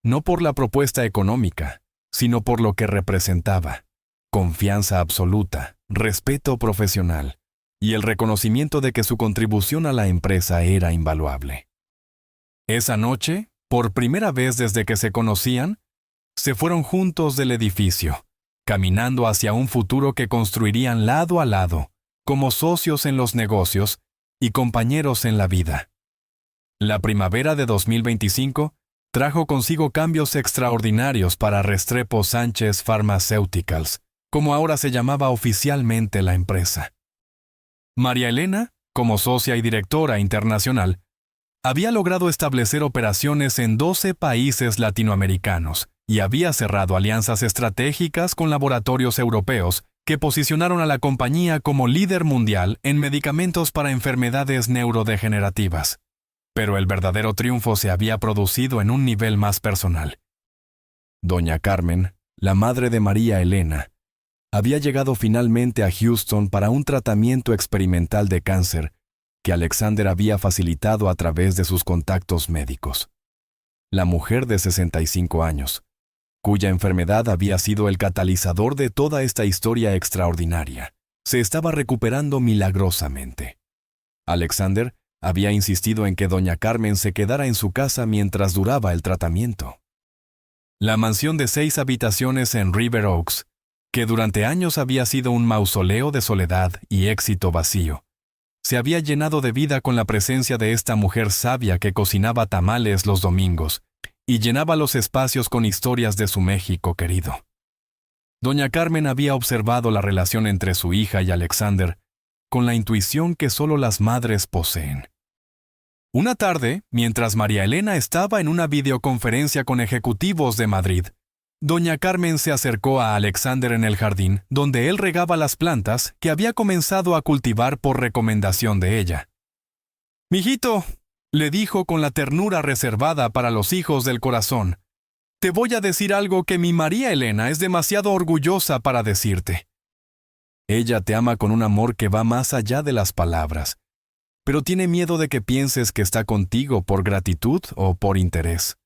no por la propuesta económica, sino por lo que representaba: confianza absoluta, respeto profesional y el reconocimiento de que su contribución a la empresa era invaluable. Esa noche, por primera vez desde que se conocían, se fueron juntos del edificio, caminando hacia un futuro que construirían lado a lado, como socios en los negocios y compañeros en la vida. La primavera de 2025 trajo consigo cambios extraordinarios para Restrepo Sánchez Pharmaceuticals, como ahora se llamaba oficialmente la empresa. María Elena, como socia y directora internacional, había logrado establecer operaciones en 12 países latinoamericanos y había cerrado alianzas estratégicas con laboratorios europeos que posicionaron a la compañía como líder mundial en medicamentos para enfermedades neurodegenerativas. Pero el verdadero triunfo se había producido en un nivel más personal. Doña Carmen, la madre de María Elena, había llegado finalmente a Houston para un tratamiento experimental de cáncer que Alexander había facilitado a través de sus contactos médicos. La mujer de 65 años, cuya enfermedad había sido el catalizador de toda esta historia extraordinaria, se estaba recuperando milagrosamente. Alexander había insistido en que doña Carmen se quedara en su casa mientras duraba el tratamiento. La mansión de 6 habitaciones en River Oaks, que durante años había sido un mausoleo de soledad y éxito vacío, se había llenado de vida con la presencia de esta mujer sabia que cocinaba tamales los domingos y llenaba los espacios con historias de su México querido. Doña Carmen había observado la relación entre su hija y Alexander con la intuición que solo las madres poseen. Una tarde, mientras María Elena estaba en una videoconferencia con ejecutivos de Madrid, doña Carmen se acercó a Alexander en el jardín, donde él regaba las plantas que había comenzado a cultivar por recomendación de ella. «Mijito», le dijo con la ternura reservada para los hijos del corazón, «te voy a decir algo que mi María Elena es demasiado orgullosa para decirte. Ella te ama con un amor que va más allá de las palabras, pero tiene miedo de que pienses que está contigo por gratitud o por interés».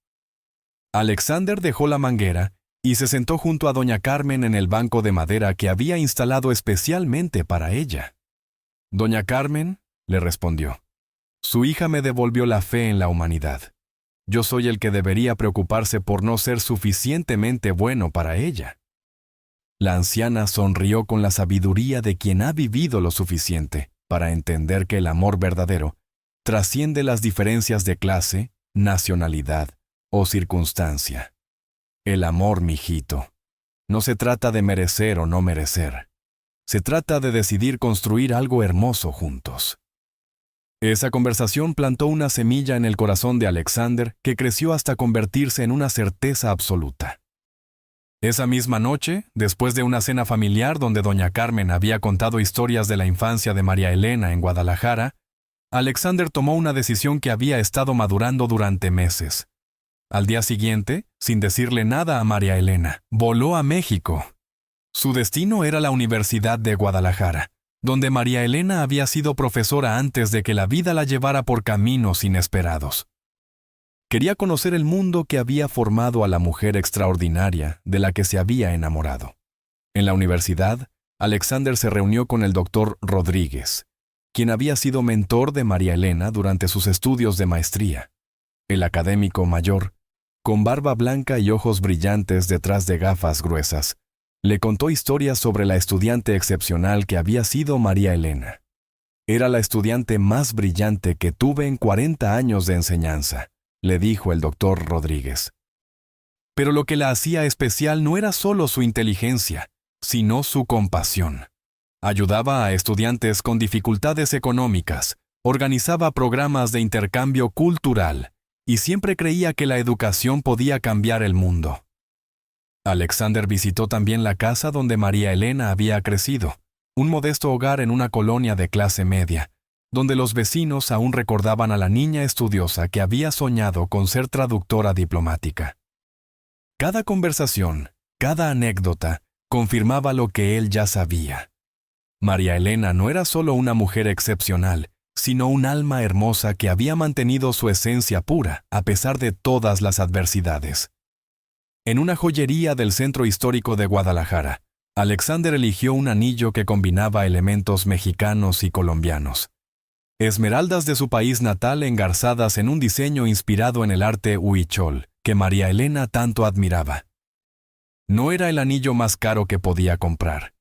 Alexander dejó la manguera y se sentó junto a doña Carmen en el banco de madera que había instalado especialmente para ella. «Doña Carmen», le respondió, «su hija me devolvió la fe en la humanidad. Yo soy el que debería preocuparse por no ser suficientemente bueno para ella». La anciana sonrió con la sabiduría de quien ha vivido lo suficiente para entender que el amor verdadero trasciende las diferencias de clase, nacionalidad o circunstancia. El amor, mijito, no se trata de merecer o no merecer. Se trata de decidir construir algo hermoso juntos. Esa conversación plantó una semilla en el corazón de Alexander que creció hasta convertirse en una certeza absoluta. Esa misma noche, después de una cena familiar donde doña Carmen había contado historias de la infancia de María Elena en Guadalajara, Alexander tomó una decisión que había estado madurando durante meses. Al día siguiente, sin decirle nada a María Elena, voló a México. Su destino era la Universidad de Guadalajara, donde María Elena había sido profesora antes de que la vida la llevara por caminos inesperados. Quería conocer el mundo que había formado a la mujer extraordinaria de la que se había enamorado. En la universidad, Alexander se reunió con el doctor Rodríguez, quien había sido mentor de María Elena durante sus estudios de maestría. El académico mayor, con barba blanca y ojos brillantes detrás de gafas gruesas, le contó historias sobre la estudiante excepcional que había sido María Elena. «Era la estudiante más brillante que tuve en 40 años de enseñanza», le dijo el doctor Rodríguez. Pero lo que la hacía especial no era solo su inteligencia, sino su compasión. Ayudaba a estudiantes con dificultades económicas, organizaba programas de intercambio cultural, y siempre creía que la educación podía cambiar el mundo. Alexander visitó también la casa donde María Elena había crecido, un modesto hogar en una colonia de clase media, donde los vecinos aún recordaban a la niña estudiosa que había soñado con ser traductora diplomática. Cada conversación, cada anécdota, confirmaba lo que él ya sabía. María Elena no era solo una mujer excepcional, sino un alma hermosa que había mantenido su esencia pura a pesar de todas las adversidades. En una joyería del centro histórico de Guadalajara, Alexander eligió un anillo que combinaba elementos mexicanos y colombianos. Esmeraldas de su país natal engarzadas en un diseño inspirado en el arte huichol, que María Elena tanto admiraba. No era el anillo más caro que podía comprar,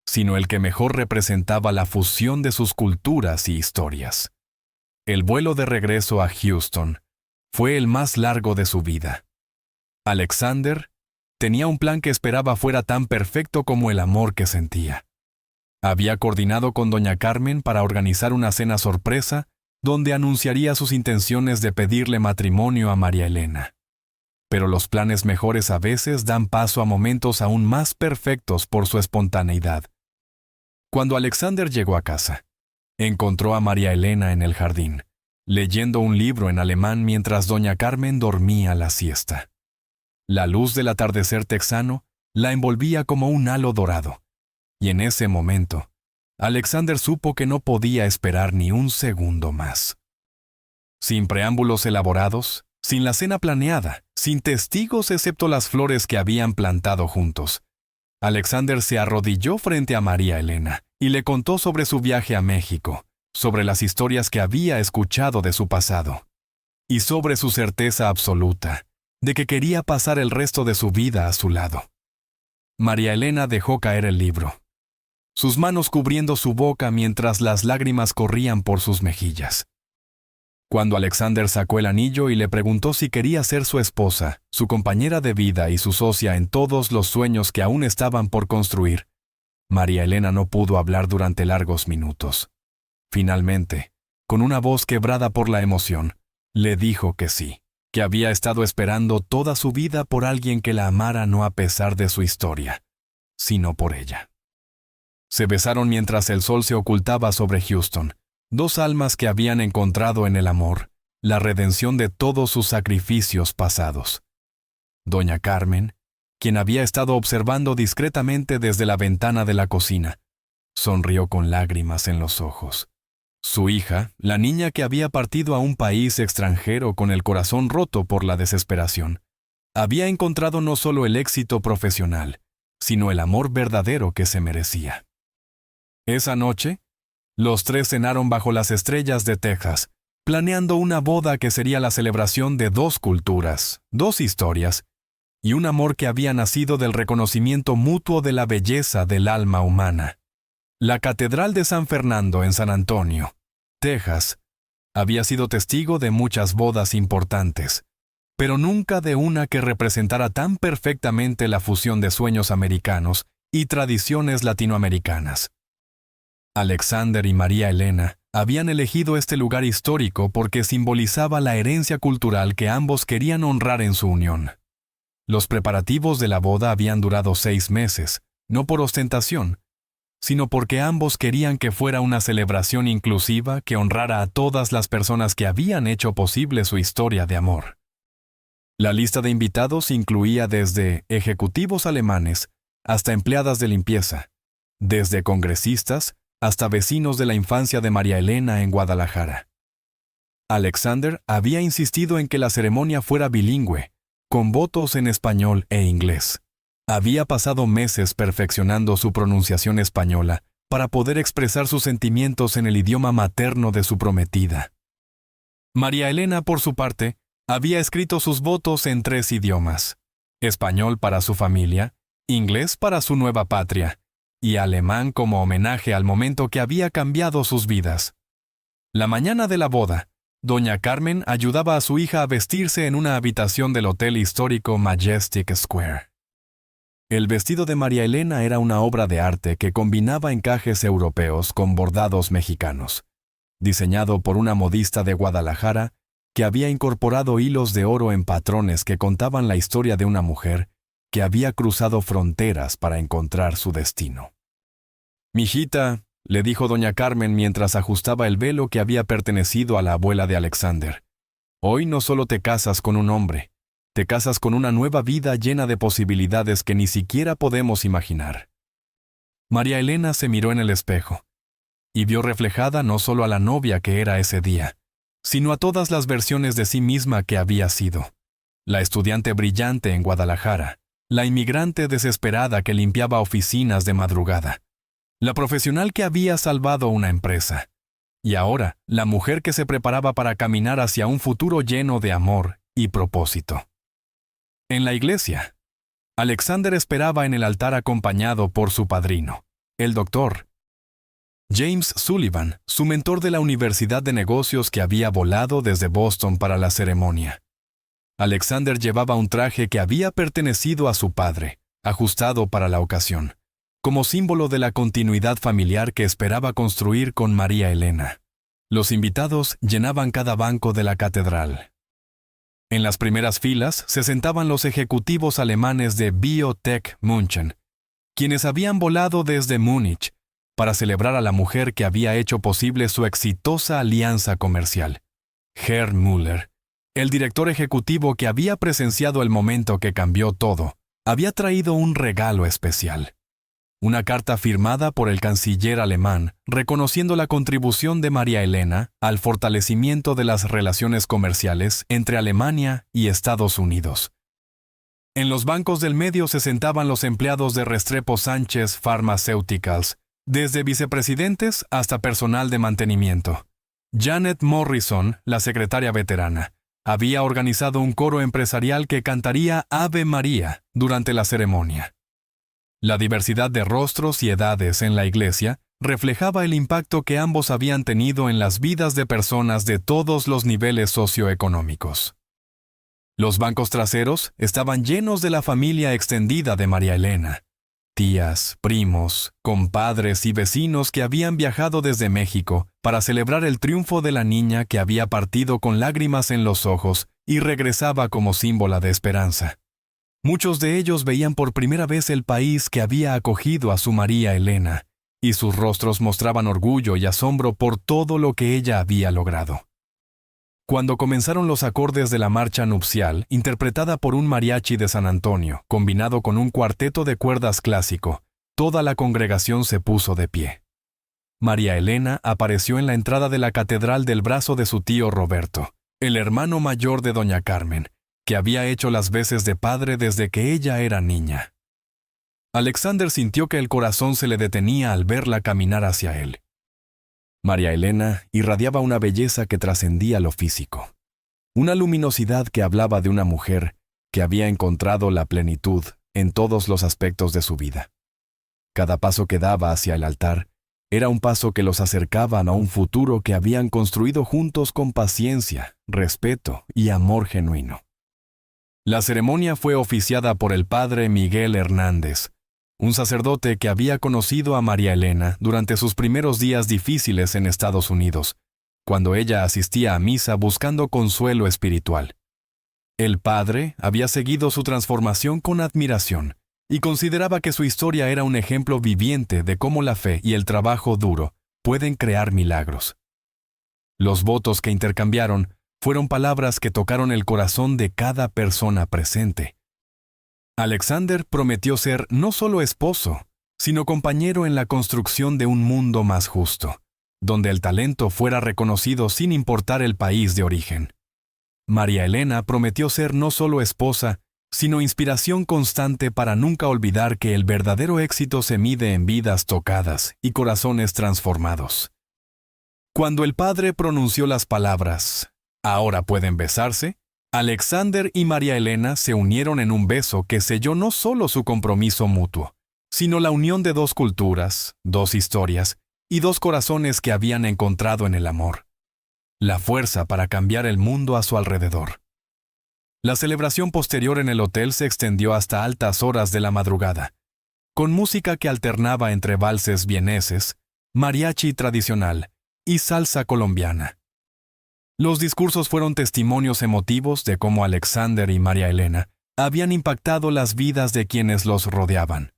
sino el que mejor representaba la fusión de sus culturas y historias. El vuelo de regreso a Houston fue el más largo de su vida. Alexander tenía un plan que esperaba fuera tan perfecto como el amor que sentía. Había coordinado con doña Carmen para organizar una cena sorpresa donde anunciaría sus intenciones de pedirle matrimonio a María Elena. Pero los planes mejores a veces dan paso a momentos aún más perfectos por su espontaneidad. Cuando Alexander llegó a casa, encontró a María Elena en el jardín, leyendo un libro en alemán mientras doña Carmen dormía la siesta. La luz del atardecer texano la envolvía como un halo dorado, y en ese momento, Alexander supo que no podía esperar ni un segundo más. Sin preámbulos elaborados, sin la cena planeada, sin testigos excepto las flores que habían plantado juntos, Alexander se arrodilló frente a María Elena y le contó sobre su viaje a México, sobre las historias que había escuchado de su pasado, y sobre su certeza absoluta de que quería pasar el resto de su vida a su lado. María Elena dejó caer el libro, sus manos cubriendo su boca mientras las lágrimas corrían por sus mejillas. Cuando Alexander sacó el anillo y le preguntó si quería ser su esposa, su compañera de vida y su socia en todos los sueños que aún estaban por construir, María Elena no pudo hablar durante largos minutos. Finalmente, con una voz quebrada por la emoción, le dijo que sí, que había estado esperando toda su vida por alguien que la amara no a pesar de su historia, sino por ella. Se besaron mientras el sol se ocultaba sobre Houston, dos almas que habían encontrado en el amor la redención de todos sus sacrificios pasados. Doña Carmen, quien había estado observando discretamente desde la ventana de la cocina, sonrió con lágrimas en los ojos. Su hija, la niña que había partido a un país extranjero con el corazón roto por la desesperación, había encontrado no solo el éxito profesional, sino el amor verdadero que se merecía. Esa noche, los tres cenaron bajo las estrellas de Texas, planeando una boda que sería la celebración de dos culturas, dos historias, y un amor que había nacido del reconocimiento mutuo de la belleza del alma humana. La Catedral de San Fernando en San Antonio, Texas, había sido testigo de muchas bodas importantes, pero nunca de una que representara tan perfectamente la fusión de sueños americanos y tradiciones latinoamericanas. Alexander y María Elena habían elegido este lugar histórico porque simbolizaba la herencia cultural que ambos querían honrar en su unión. Los preparativos de la boda habían durado 6 meses, no por ostentación, sino porque ambos querían que fuera una celebración inclusiva que honrara a todas las personas que habían hecho posible su historia de amor. La lista de invitados incluía desde ejecutivos alemanes hasta empleadas de limpieza, desde congresistas hasta vecinos de la infancia de María Elena en Guadalajara. Alexander había insistido en que la ceremonia fuera bilingüe, con votos en español e inglés. Había pasado meses perfeccionando su pronunciación española para poder expresar sus sentimientos en el idioma materno de su prometida. María Elena, por su parte, había escrito sus votos en 3 idiomas: español para su familia, inglés para su nueva patria, y alemán como homenaje al momento que había cambiado sus vidas. La mañana de la boda, doña Carmen ayudaba a su hija a vestirse en una habitación del hotel histórico Majestic Square. El vestido de María Elena era una obra de arte que combinaba encajes europeos con bordados mexicanos, diseñado por una modista de Guadalajara que había incorporado hilos de oro en patrones que contaban la historia de una mujer que había cruzado fronteras para encontrar su destino. «Mijita», le dijo doña Carmen mientras ajustaba el velo que había pertenecido a la abuela de Alexander, «hoy no solo te casas con un hombre, te casas con una nueva vida llena de posibilidades que ni siquiera podemos imaginar». María Elena se miró en el espejo y vio reflejada no solo a la novia que era ese día, sino a todas las versiones de sí misma que había sido: la estudiante brillante en Guadalajara, la inmigrante desesperada que limpiaba oficinas de madrugada, la profesional que había salvado una empresa, y ahora la mujer que se preparaba para caminar hacia un futuro lleno de amor y propósito. En la iglesia, Alexander esperaba en el altar acompañado por su padrino, el doctor James Sullivan, su mentor de la Universidad de Negocios que había volado desde Boston para la ceremonia. Alexander llevaba un traje que había pertenecido a su padre, ajustado para la ocasión, como símbolo de la continuidad familiar que esperaba construir con María Elena. Los invitados llenaban cada banco de la catedral. En las primeras filas se sentaban los ejecutivos alemanes de Biotech München, quienes habían volado desde Múnich para celebrar a la mujer que había hecho posible su exitosa alianza comercial. Gerd Müller, el director ejecutivo que había presenciado el momento que cambió todo, había traído un regalo especial: una carta firmada por el canciller alemán reconociendo la contribución de María Elena al fortalecimiento de las relaciones comerciales entre Alemania y Estados Unidos. En los bancos del medio se sentaban los empleados de Restrepo Sánchez Pharmaceuticals, desde vicepresidentes hasta personal de mantenimiento. Janet Morrison, la secretaria veterana, había organizado un coro empresarial que cantaría Ave María durante la ceremonia. La diversidad de rostros y edades en la iglesia reflejaba el impacto que ambos habían tenido en las vidas de personas de todos los niveles socioeconómicos. Los bancos traseros estaban llenos de la familia extendida de María Elena, tías, primos, compadres y vecinos que habían viajado desde México para celebrar el triunfo de la niña que había partido con lágrimas en los ojos y regresaba como símbolo de esperanza. Muchos de ellos veían por primera vez el país que había acogido a su María Elena, y sus rostros mostraban orgullo y asombro por todo lo que ella había logrado. Cuando comenzaron los acordes de la marcha nupcial, interpretada por un mariachi de San Antonio, combinado con un cuarteto de cuerdas clásico, toda la congregación se puso de pie. María Elena apareció en la entrada de la catedral del brazo de su tío Roberto, el hermano mayor de doña Carmen, que había hecho las veces de padre desde que ella era niña. Alexander sintió que el corazón se le detenía al verla caminar hacia él. María Elena irradiaba una belleza que trascendía lo físico, una luminosidad que hablaba de una mujer que había encontrado la plenitud en todos los aspectos de su vida. Cada paso que daba hacia el altar era un paso que los acercaban a un futuro que habían construido juntos con paciencia, respeto y amor genuino. La ceremonia fue oficiada por el padre Miguel Hernández, un sacerdote que había conocido a María Elena durante sus primeros días difíciles en Estados Unidos, cuando ella asistía a misa buscando consuelo espiritual. El padre había seguido su transformación con admiración y consideraba que su historia era un ejemplo viviente de cómo la fe y el trabajo duro pueden crear milagros. Los votos que intercambiaron fueron palabras que tocaron el corazón de cada persona presente. Alexander prometió ser no solo esposo, sino compañero en la construcción de un mundo más justo, donde el talento fuera reconocido sin importar el país de origen. María Elena prometió ser no solo esposa, sino inspiración constante para nunca olvidar que el verdadero éxito se mide en vidas tocadas y corazones transformados. Cuando el padre pronunció las palabras, "Ahora pueden besarse", Alexander y María Elena se unieron en un beso que selló no solo su compromiso mutuo, sino la unión de dos culturas, dos historias y dos corazones que habían encontrado en el amor. La fuerza para cambiar el mundo a su alrededor. La celebración posterior en el hotel se extendió hasta altas horas de la madrugada, con música que alternaba entre valses vieneses, mariachi tradicional y salsa colombiana. Los discursos fueron testimonios emotivos de cómo Alexander y María Elena habían impactado las vidas de quienes los rodeaban.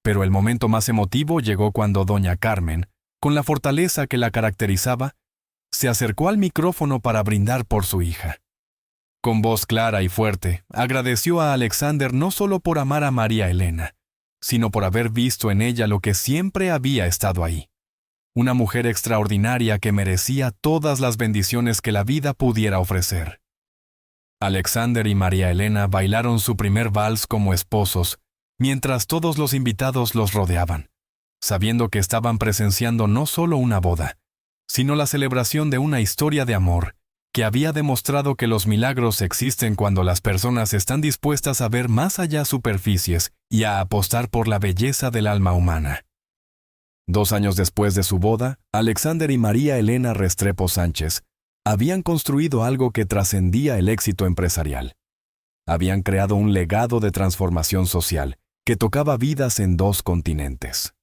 Pero el momento más emotivo llegó cuando doña Carmen, con la fortaleza que la caracterizaba, se acercó al micrófono para brindar por su hija. Con voz clara y fuerte, agradeció a Alexander no solo por amar a María Elena, sino por haber visto en ella lo que siempre había estado ahí. Una mujer extraordinaria que merecía todas las bendiciones que la vida pudiera ofrecer. Alexander y María Elena bailaron su primer vals como esposos, mientras todos los invitados los rodeaban, sabiendo que estaban presenciando no solo una boda, sino la celebración de una historia de amor que había demostrado que los milagros existen cuando las personas están dispuestas a ver más allá superficies y a apostar por la belleza del alma humana. 2 años después de su boda, Alexander y María Elena Restrepo Sánchez habían construido algo que trascendía el éxito empresarial. Habían creado un legado de transformación social que tocaba vidas en 2 continentes.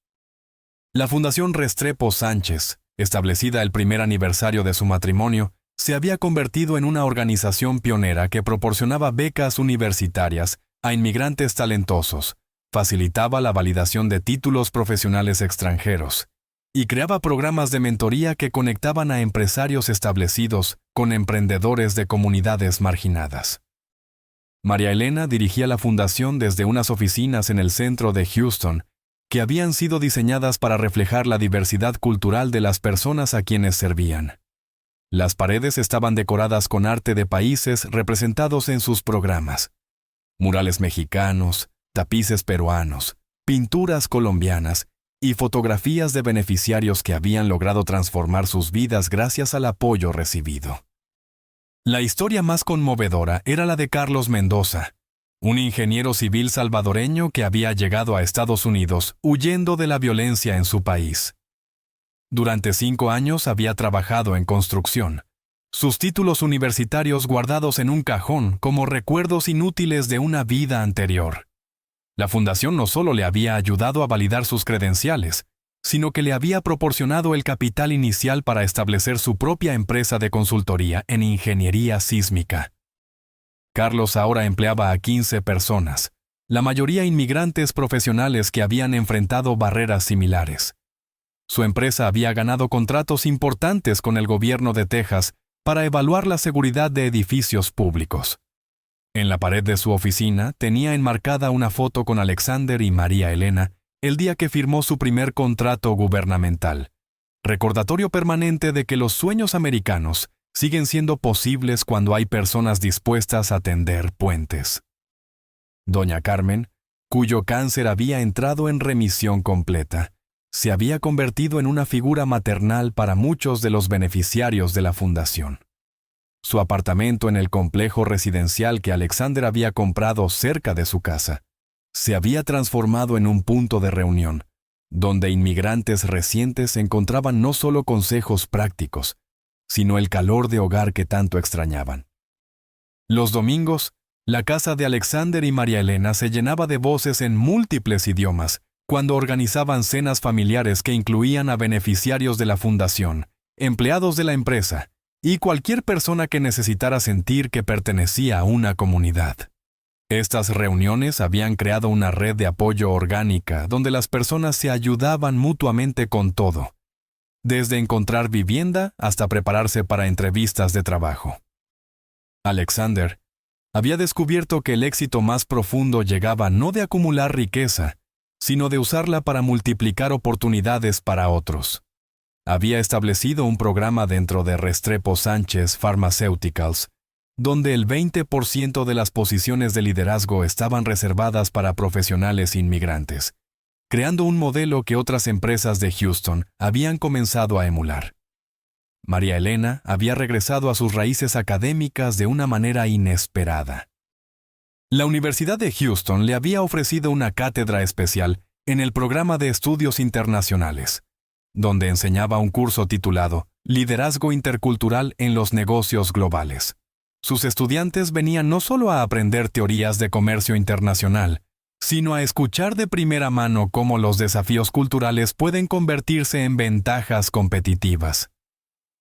La Fundación Restrepo Sánchez, establecida el primer aniversario de su matrimonio, se había convertido en una organización pionera que proporcionaba becas universitarias a inmigrantes talentosos, facilitaba la validación de títulos profesionales extranjeros y creaba programas de mentoría que conectaban a empresarios establecidos con emprendedores de comunidades marginadas. María Elena dirigía la fundación desde unas oficinas en el centro de Houston que habían sido diseñadas para reflejar la diversidad cultural de las personas a quienes servían. Las paredes estaban decoradas con arte de países representados en sus programas: murales mexicanos, tapices peruanos, pinturas colombianas y fotografías de beneficiarios que habían logrado transformar sus vidas gracias al apoyo recibido. La historia más conmovedora era la de Carlos Mendoza, un ingeniero civil salvadoreño que había llegado a Estados Unidos huyendo de la violencia en su país. Durante 5 años había trabajado en construcción, sus títulos universitarios guardados en un cajón como recuerdos inútiles de una vida anterior. La fundación no solo le había ayudado a validar sus credenciales, sino que le había proporcionado el capital inicial para establecer su propia empresa de consultoría en ingeniería sísmica. Carlos ahora empleaba a 15 personas, la mayoría inmigrantes profesionales que habían enfrentado barreras similares. Su empresa había ganado contratos importantes con el gobierno de Texas para evaluar la seguridad de edificios públicos. En la pared de su oficina tenía enmarcada una foto con Alexander y María Elena el día que firmó su primer contrato gubernamental, recordatorio permanente de que los sueños americanos siguen siendo posibles cuando hay personas dispuestas a tender puentes. Doña Carmen, cuyo cáncer había entrado en remisión completa, se había convertido en una figura maternal para muchos de los beneficiarios de la fundación. Su apartamento en el complejo residencial que Alexander había comprado cerca de su casa se había transformado en un punto de reunión, donde inmigrantes recientes encontraban no solo consejos prácticos, sino el calor de hogar que tanto extrañaban. Los domingos, la casa de Alexander y María Elena se llenaba de voces en múltiples idiomas cuando organizaban cenas familiares que incluían a beneficiarios de la fundación, empleados de la empresa y cualquier persona que necesitara sentir que pertenecía a una comunidad. Estas reuniones habían creado una red de apoyo orgánica donde las personas se ayudaban mutuamente con todo, desde encontrar vivienda hasta prepararse para entrevistas de trabajo. Alexander había descubierto que el éxito más profundo llegaba no de acumular riqueza, sino de usarla para multiplicar oportunidades para otros. Había establecido un programa dentro de Restrepo Sánchez Pharmaceuticals, donde el 20% de las posiciones de liderazgo estaban reservadas para profesionales inmigrantes, creando un modelo que otras empresas de Houston habían comenzado a emular. María Elena había regresado a sus raíces académicas de una manera inesperada. La Universidad de Houston le había ofrecido una cátedra especial en el programa de estudios internacionales, donde enseñaba un curso titulado Liderazgo Intercultural en los Negocios Globales. Sus estudiantes venían no solo a aprender teorías de comercio internacional, sino a escuchar de primera mano cómo los desafíos culturales pueden convertirse en ventajas competitivas.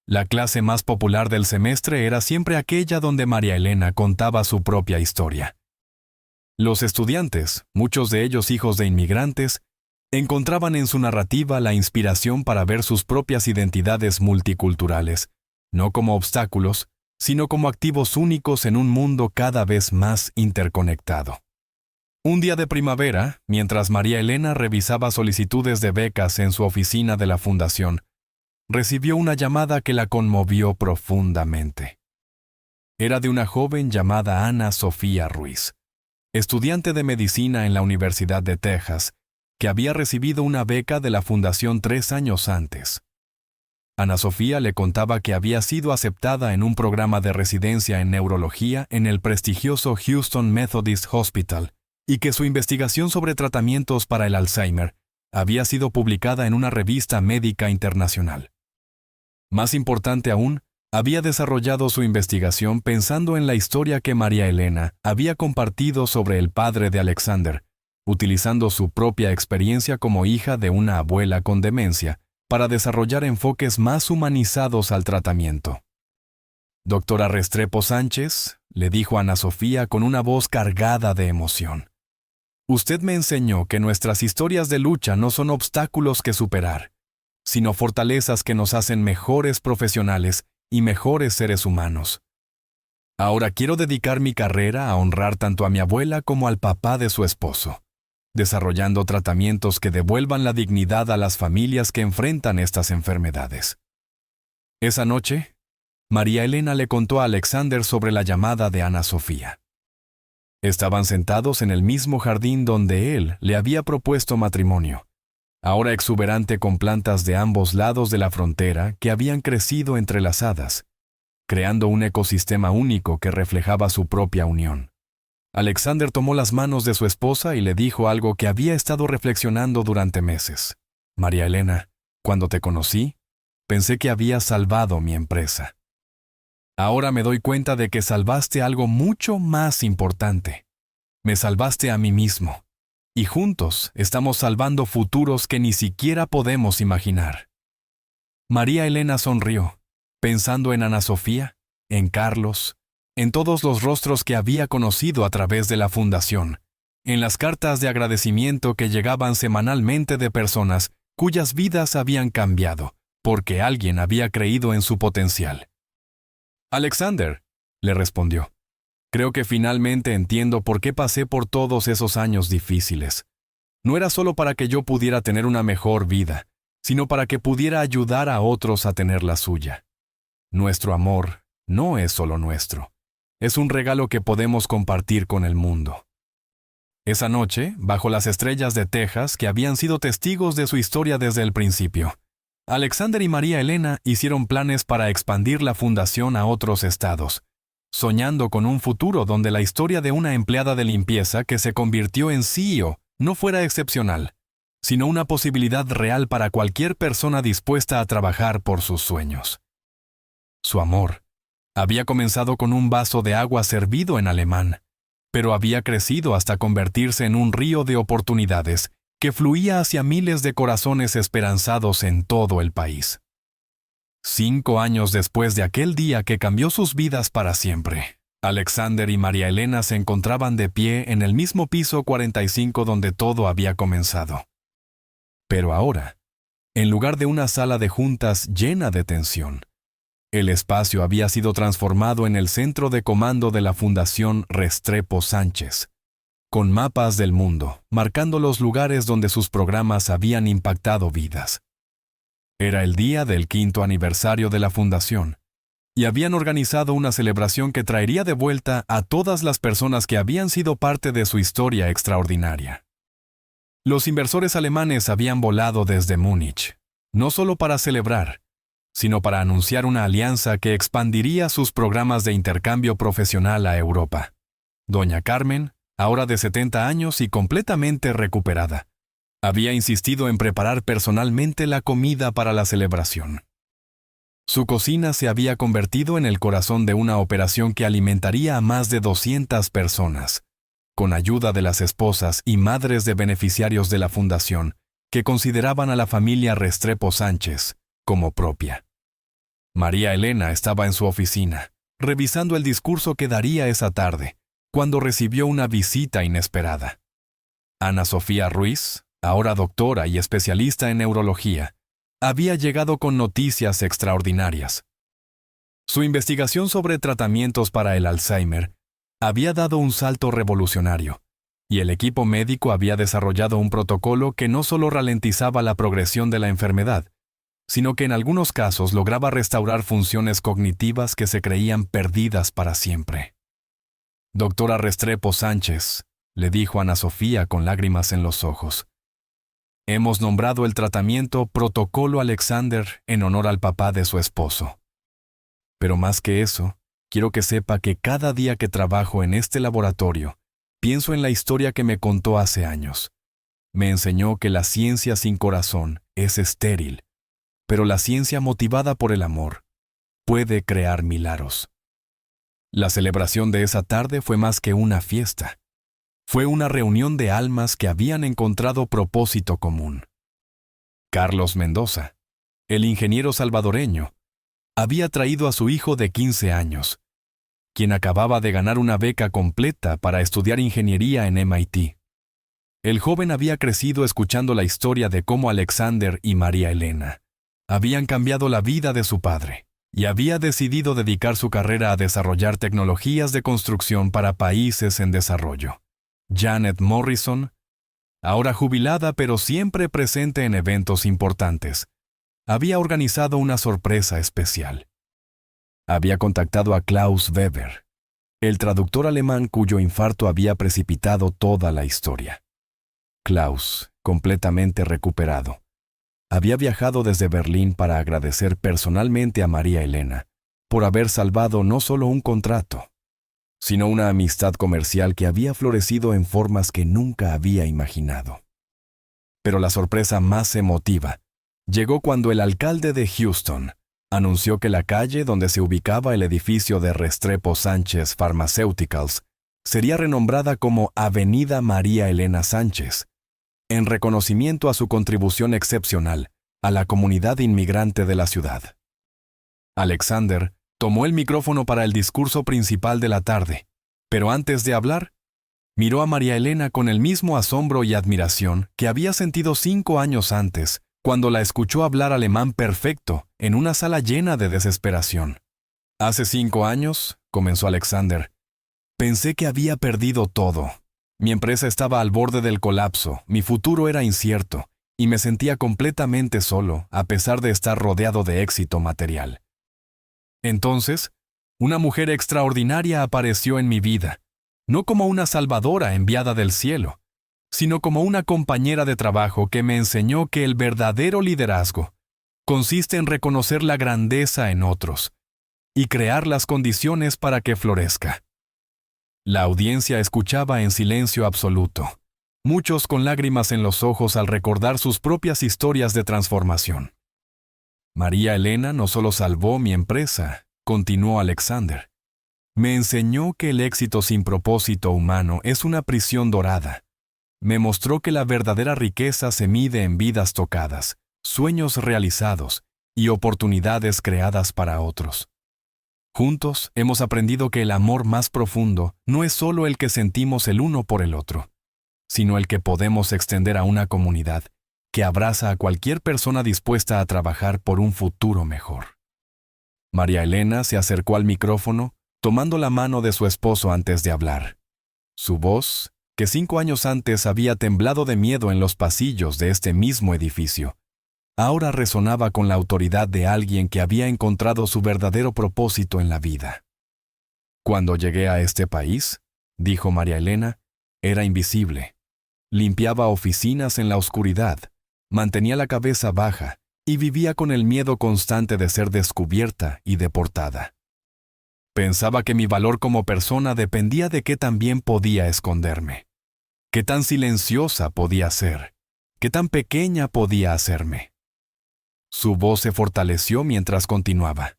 La clase más popular del semestre era siempre aquella donde María Elena contaba su propia historia. Los estudiantes, muchos de ellos hijos de inmigrantes, encontraban en su narrativa la inspiración para ver sus propias identidades multiculturales, no como obstáculos, sino como activos únicos en un mundo cada vez más interconectado. Un día de primavera, mientras María Elena revisaba solicitudes de becas en su oficina de la fundación, recibió una llamada que la conmovió profundamente. Era de una joven llamada Ana Sofía Ruiz, estudiante de medicina en la Universidad de Texas, que había recibido una beca de la fundación 3 años antes. Ana Sofía le contaba que había sido aceptada en un programa de residencia en neurología en el prestigioso Houston Methodist Hospital y que su investigación sobre tratamientos para el Alzheimer había sido publicada en una revista médica internacional. Más importante aún, había desarrollado su investigación pensando en la historia que María Elena había compartido sobre el padre de Alexander, utilizando su propia experiencia como hija de una abuela con demencia para desarrollar enfoques más humanizados al tratamiento. Doctora Restrepo Sánchez, le dijo Ana Sofía con una voz cargada de emoción. Usted me enseñó que nuestras historias de lucha no son obstáculos que superar, sino fortalezas que nos hacen mejores profesionales y mejores seres humanos. Ahora quiero dedicar mi carrera a honrar tanto a mi abuela como al papá de su esposo, desarrollando tratamientos que devuelvan la dignidad a las familias que enfrentan estas enfermedades. Esa noche, María Elena le contó a Alexander sobre la llamada de Ana Sofía. Estaban sentados en el mismo jardín donde él le había propuesto matrimonio, ahora exuberante con plantas de ambos lados de la frontera que habían crecido entrelazadas, creando un ecosistema único que reflejaba su propia unión. Alexander tomó las manos de su esposa y le dijo algo que había estado reflexionando durante meses. María Elena, cuando te conocí, pensé que habías salvado mi empresa. Ahora me doy cuenta de que salvaste algo mucho más importante. Me salvaste a mí mismo. y juntos estamos salvando futuros que ni siquiera podemos imaginar. María Elena sonrió, pensando en Ana Sofía, en Carlos, en todos los rostros que había conocido a través de la fundación, en las cartas de agradecimiento que llegaban semanalmente de personas cuyas vidas habían cambiado, porque alguien había creído en su potencial. «Alexander», le respondió, «creo que finalmente entiendo por qué pasé por todos esos años difíciles. No era solo para que yo pudiera tener una mejor vida, sino para que pudiera ayudar a otros a tener la suya. Nuestro amor no es solo nuestro. Es un regalo que podemos compartir con el mundo». Esa noche, bajo las estrellas de Texas que habían sido testigos de su historia desde el principio, Alexander y María Elena hicieron planes para expandir la fundación a otros estados, soñando con un futuro donde la historia de una empleada de limpieza que se convirtió en CEO no fuera excepcional, sino una posibilidad real para cualquier persona dispuesta a trabajar por sus sueños. Su amor había comenzado con un vaso de agua servido en alemán, pero había crecido hasta convertirse en un río de oportunidades que fluía hacia miles de corazones esperanzados en todo el país. 5 años después de aquel día que cambió sus vidas para siempre, Alexander y María Elena se encontraban de pie en el mismo piso 45 donde todo había comenzado. Pero ahora, en lugar de una sala de juntas llena de tensión, el espacio había sido transformado en el centro de comando de la Fundación Restrepo Sánchez, con mapas del mundo, marcando los lugares donde sus programas habían impactado vidas. Era el día del 5º aniversario de la fundación, y habían organizado una celebración que traería de vuelta a todas las personas que habían sido parte de su historia extraordinaria. Los inversores alemanes habían volado desde Múnich, no solo para celebrar, sino para anunciar una alianza que expandiría sus programas de intercambio profesional a Europa. Doña Carmen, ahora de 70 años y completamente recuperada, había insistido en preparar personalmente la comida para la celebración. Su cocina se había convertido en el corazón de una operación que alimentaría a más de 200 personas, con ayuda de las esposas y madres de beneficiarios de la fundación, que consideraban a la familia Restrepo Sánchez como propia. María Elena estaba en su oficina, revisando el discurso que daría esa tarde, cuando recibió una visita inesperada. Ana Sofía Ruiz, ahora doctora y especialista en neurología, había llegado con noticias extraordinarias. Su investigación sobre tratamientos para el Alzheimer había dado un salto revolucionario, y el equipo médico había desarrollado un protocolo que no solo ralentizaba la progresión de la enfermedad, sino que en algunos casos lograba restaurar funciones cognitivas que se creían perdidas para siempre. «Doctora Restrepo Sánchez», le dijo Ana Sofía con lágrimas en los ojos, «hemos nombrado el tratamiento Protocolo Alexander en honor al papá de su esposo. Pero más que eso, quiero que sepa que cada día que trabajo en este laboratorio, pienso en la historia que me contó hace años. Me enseñó que la ciencia sin corazón es estéril, pero la ciencia motivada por el amor puede crear milagros». La celebración de esa tarde fue más que una fiesta. Fue una reunión de almas que habían encontrado propósito común. Carlos Mendoza, el ingeniero salvadoreño, había traído a su hijo de 15 años, quien acababa de ganar una beca completa para estudiar ingeniería en MIT. El joven había crecido escuchando la historia de cómo Alexander y María Elena habían cambiado la vida de su padre, y había decidido dedicar su carrera a desarrollar tecnologías de construcción para países en desarrollo. Janet Morrison, ahora jubilada pero siempre presente en eventos importantes, había organizado una sorpresa especial. Había contactado a Klaus Weber, el traductor alemán cuyo infarto había precipitado toda la historia. Klaus, completamente recuperado, había viajado desde Berlín para agradecer personalmente a María Elena por haber salvado no solo un contrato, sino una amistad comercial que había florecido en formas que nunca había imaginado. Pero la sorpresa más emotiva llegó cuando el alcalde de Houston anunció que la calle donde se ubicaba el edificio de Restrepo Sánchez Pharmaceuticals sería renombrada como Avenida María Elena Sánchez, en reconocimiento a su contribución excepcional a la comunidad inmigrante de la ciudad. Alexander tomó el micrófono para el discurso principal de la tarde, pero antes de hablar, miró a María Elena con el mismo asombro y admiración que había sentido 5 años antes, cuando la escuchó hablar alemán perfecto en una sala llena de desesperación. Hace 5 años, comenzó Alexander, pensé que había perdido todo. Mi empresa estaba al borde del colapso, mi futuro era incierto, y me sentía completamente solo, a pesar de estar rodeado de éxito material. Entonces, una mujer extraordinaria apareció en mi vida, no como una salvadora enviada del cielo, sino como una compañera de trabajo que me enseñó que el verdadero liderazgo consiste en reconocer la grandeza en otros y crear las condiciones para que florezca. La audiencia escuchaba en silencio absoluto, muchos con lágrimas en los ojos al recordar sus propias historias de transformación. María Elena no solo salvó mi empresa, continuó Alexander, me enseñó que el éxito sin propósito humano es una prisión dorada. Me mostró que la verdadera riqueza se mide en vidas tocadas, sueños realizados y oportunidades creadas para otros. Juntos hemos aprendido que el amor más profundo no es solo el que sentimos el uno por el otro, sino el que podemos extender a una comunidad que abraza a cualquier persona dispuesta a trabajar por un futuro mejor. María Elena se acercó al micrófono, tomando la mano de su esposo antes de hablar. Su voz, que 5 años antes había temblado de miedo en los pasillos de este mismo edificio, ahora resonaba con la autoridad de alguien que había encontrado su verdadero propósito en la vida. Cuando llegué a este país, dijo María Elena, era invisible. Limpiaba oficinas en la oscuridad, mantenía la cabeza baja y vivía con el miedo constante de ser descubierta y deportada. Pensaba que mi valor como persona dependía de qué tan bien podía esconderme, qué tan silenciosa podía ser, qué tan pequeña podía hacerme. Su voz se fortaleció mientras continuaba.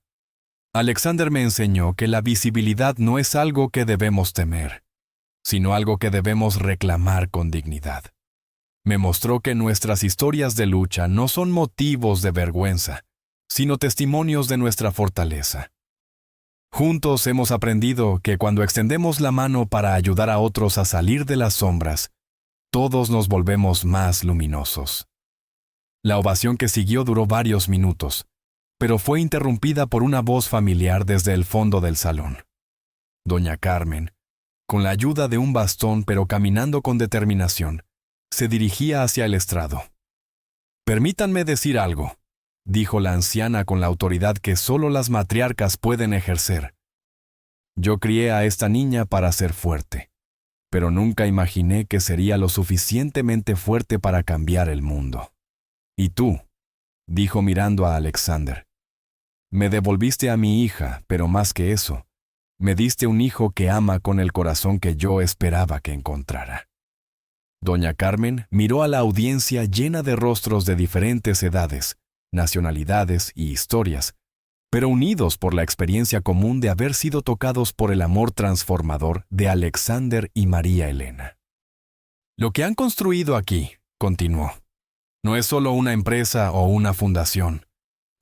Alexander me enseñó que la visibilidad no es algo que debemos temer, sino algo que debemos reclamar con dignidad. Me mostró que nuestras historias de lucha no son motivos de vergüenza, sino testimonios de nuestra fortaleza. Juntos hemos aprendido que cuando extendemos la mano para ayudar a otros a salir de las sombras, todos nos volvemos más luminosos. La ovación que siguió duró varios minutos, pero fue interrumpida por una voz familiar desde el fondo del salón. Doña Carmen, con la ayuda de un bastón pero caminando con determinación, se dirigía hacia el estrado. «Permítanme decir algo», dijo la anciana con la autoridad que solo las matriarcas pueden ejercer. «Yo crié a esta niña para ser fuerte, pero nunca imaginé que sería lo suficientemente fuerte para cambiar el mundo. Y tú», dijo mirando a Alexander, «me devolviste a mi hija, pero más que eso, me diste un hijo que ama con el corazón que yo esperaba que encontrara». Doña Carmen miró a la audiencia llena de rostros de diferentes edades, nacionalidades y historias, pero unidos por la experiencia común de haber sido tocados por el amor transformador de Alexander y María Elena. «Lo que han construido aquí», continuó, «no es solo una empresa o una fundación.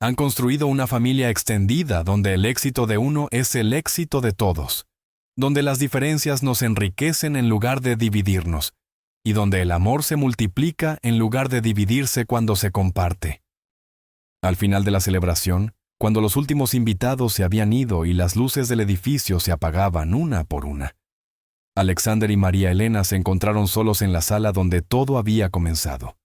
Han construido una familia extendida donde el éxito de uno es el éxito de todos, donde las diferencias nos enriquecen en lugar de dividirnos, y donde el amor se multiplica en lugar de dividirse cuando se comparte». Al final de la celebración, cuando los últimos invitados se habían ido y las luces del edificio se apagaban una por una, Alexander y María Elena se encontraron solos en la sala donde todo había comenzado.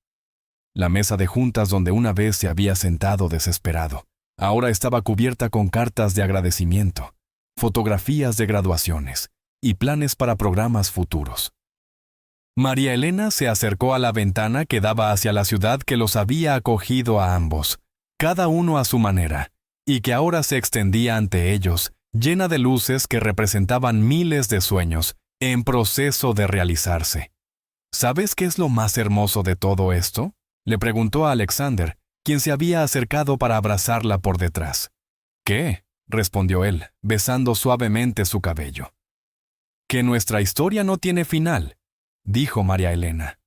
La mesa de juntas donde una vez se había sentado desesperado, ahora estaba cubierta con cartas de agradecimiento, fotografías de graduaciones y planes para programas futuros. María Elena se acercó a la ventana que daba hacia la ciudad que los había acogido a ambos, cada uno a su manera, y que ahora se extendía ante ellos, llena de luces que representaban miles de sueños en proceso de realizarse. ¿Sabes qué es lo más hermoso de todo esto?, le preguntó a Alexander, quien se había acercado para abrazarla por detrás. «¿Qué?», respondió él, besando suavemente su cabello. Que nuestra historia no tiene final, dijo María Elena.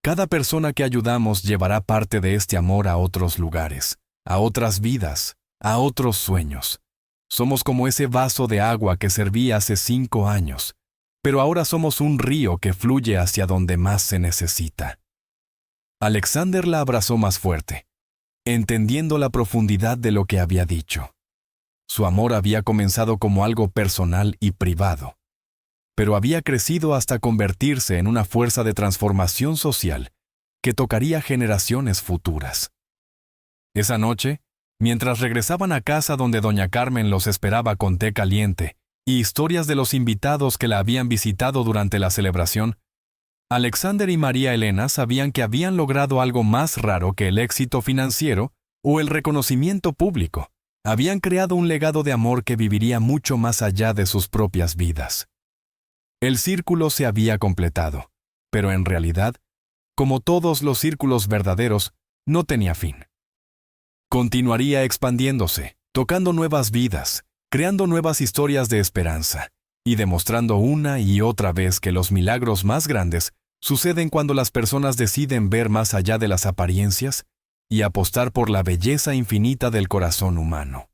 Cada persona que ayudamos llevará parte de este amor a otros lugares, a otras vidas, a otros sueños. Somos como ese vaso de agua que servía hace 5 años, pero ahora somos un río que fluye hacia donde más se necesita. Alexander la abrazó más fuerte, entendiendo la profundidad de lo que había dicho. Su amor había comenzado como algo personal y privado, pero había crecido hasta convertirse en una fuerza de transformación social que tocaría generaciones futuras. Esa noche, mientras regresaban a casa donde doña Carmen los esperaba con té caliente y historias de los invitados que la habían visitado durante la celebración, Alexander y María Elena sabían que habían logrado algo más raro que el éxito financiero o el reconocimiento público. Habían creado un legado de amor que viviría mucho más allá de sus propias vidas. El círculo se había completado, pero en realidad, como todos los círculos verdaderos, no tenía fin. Continuaría expandiéndose, tocando nuevas vidas, creando nuevas historias de esperanza, y demostrando una y otra vez que los milagros más grandes suceden cuando las personas deciden ver más allá de las apariencias y apostar por la belleza infinita del corazón humano.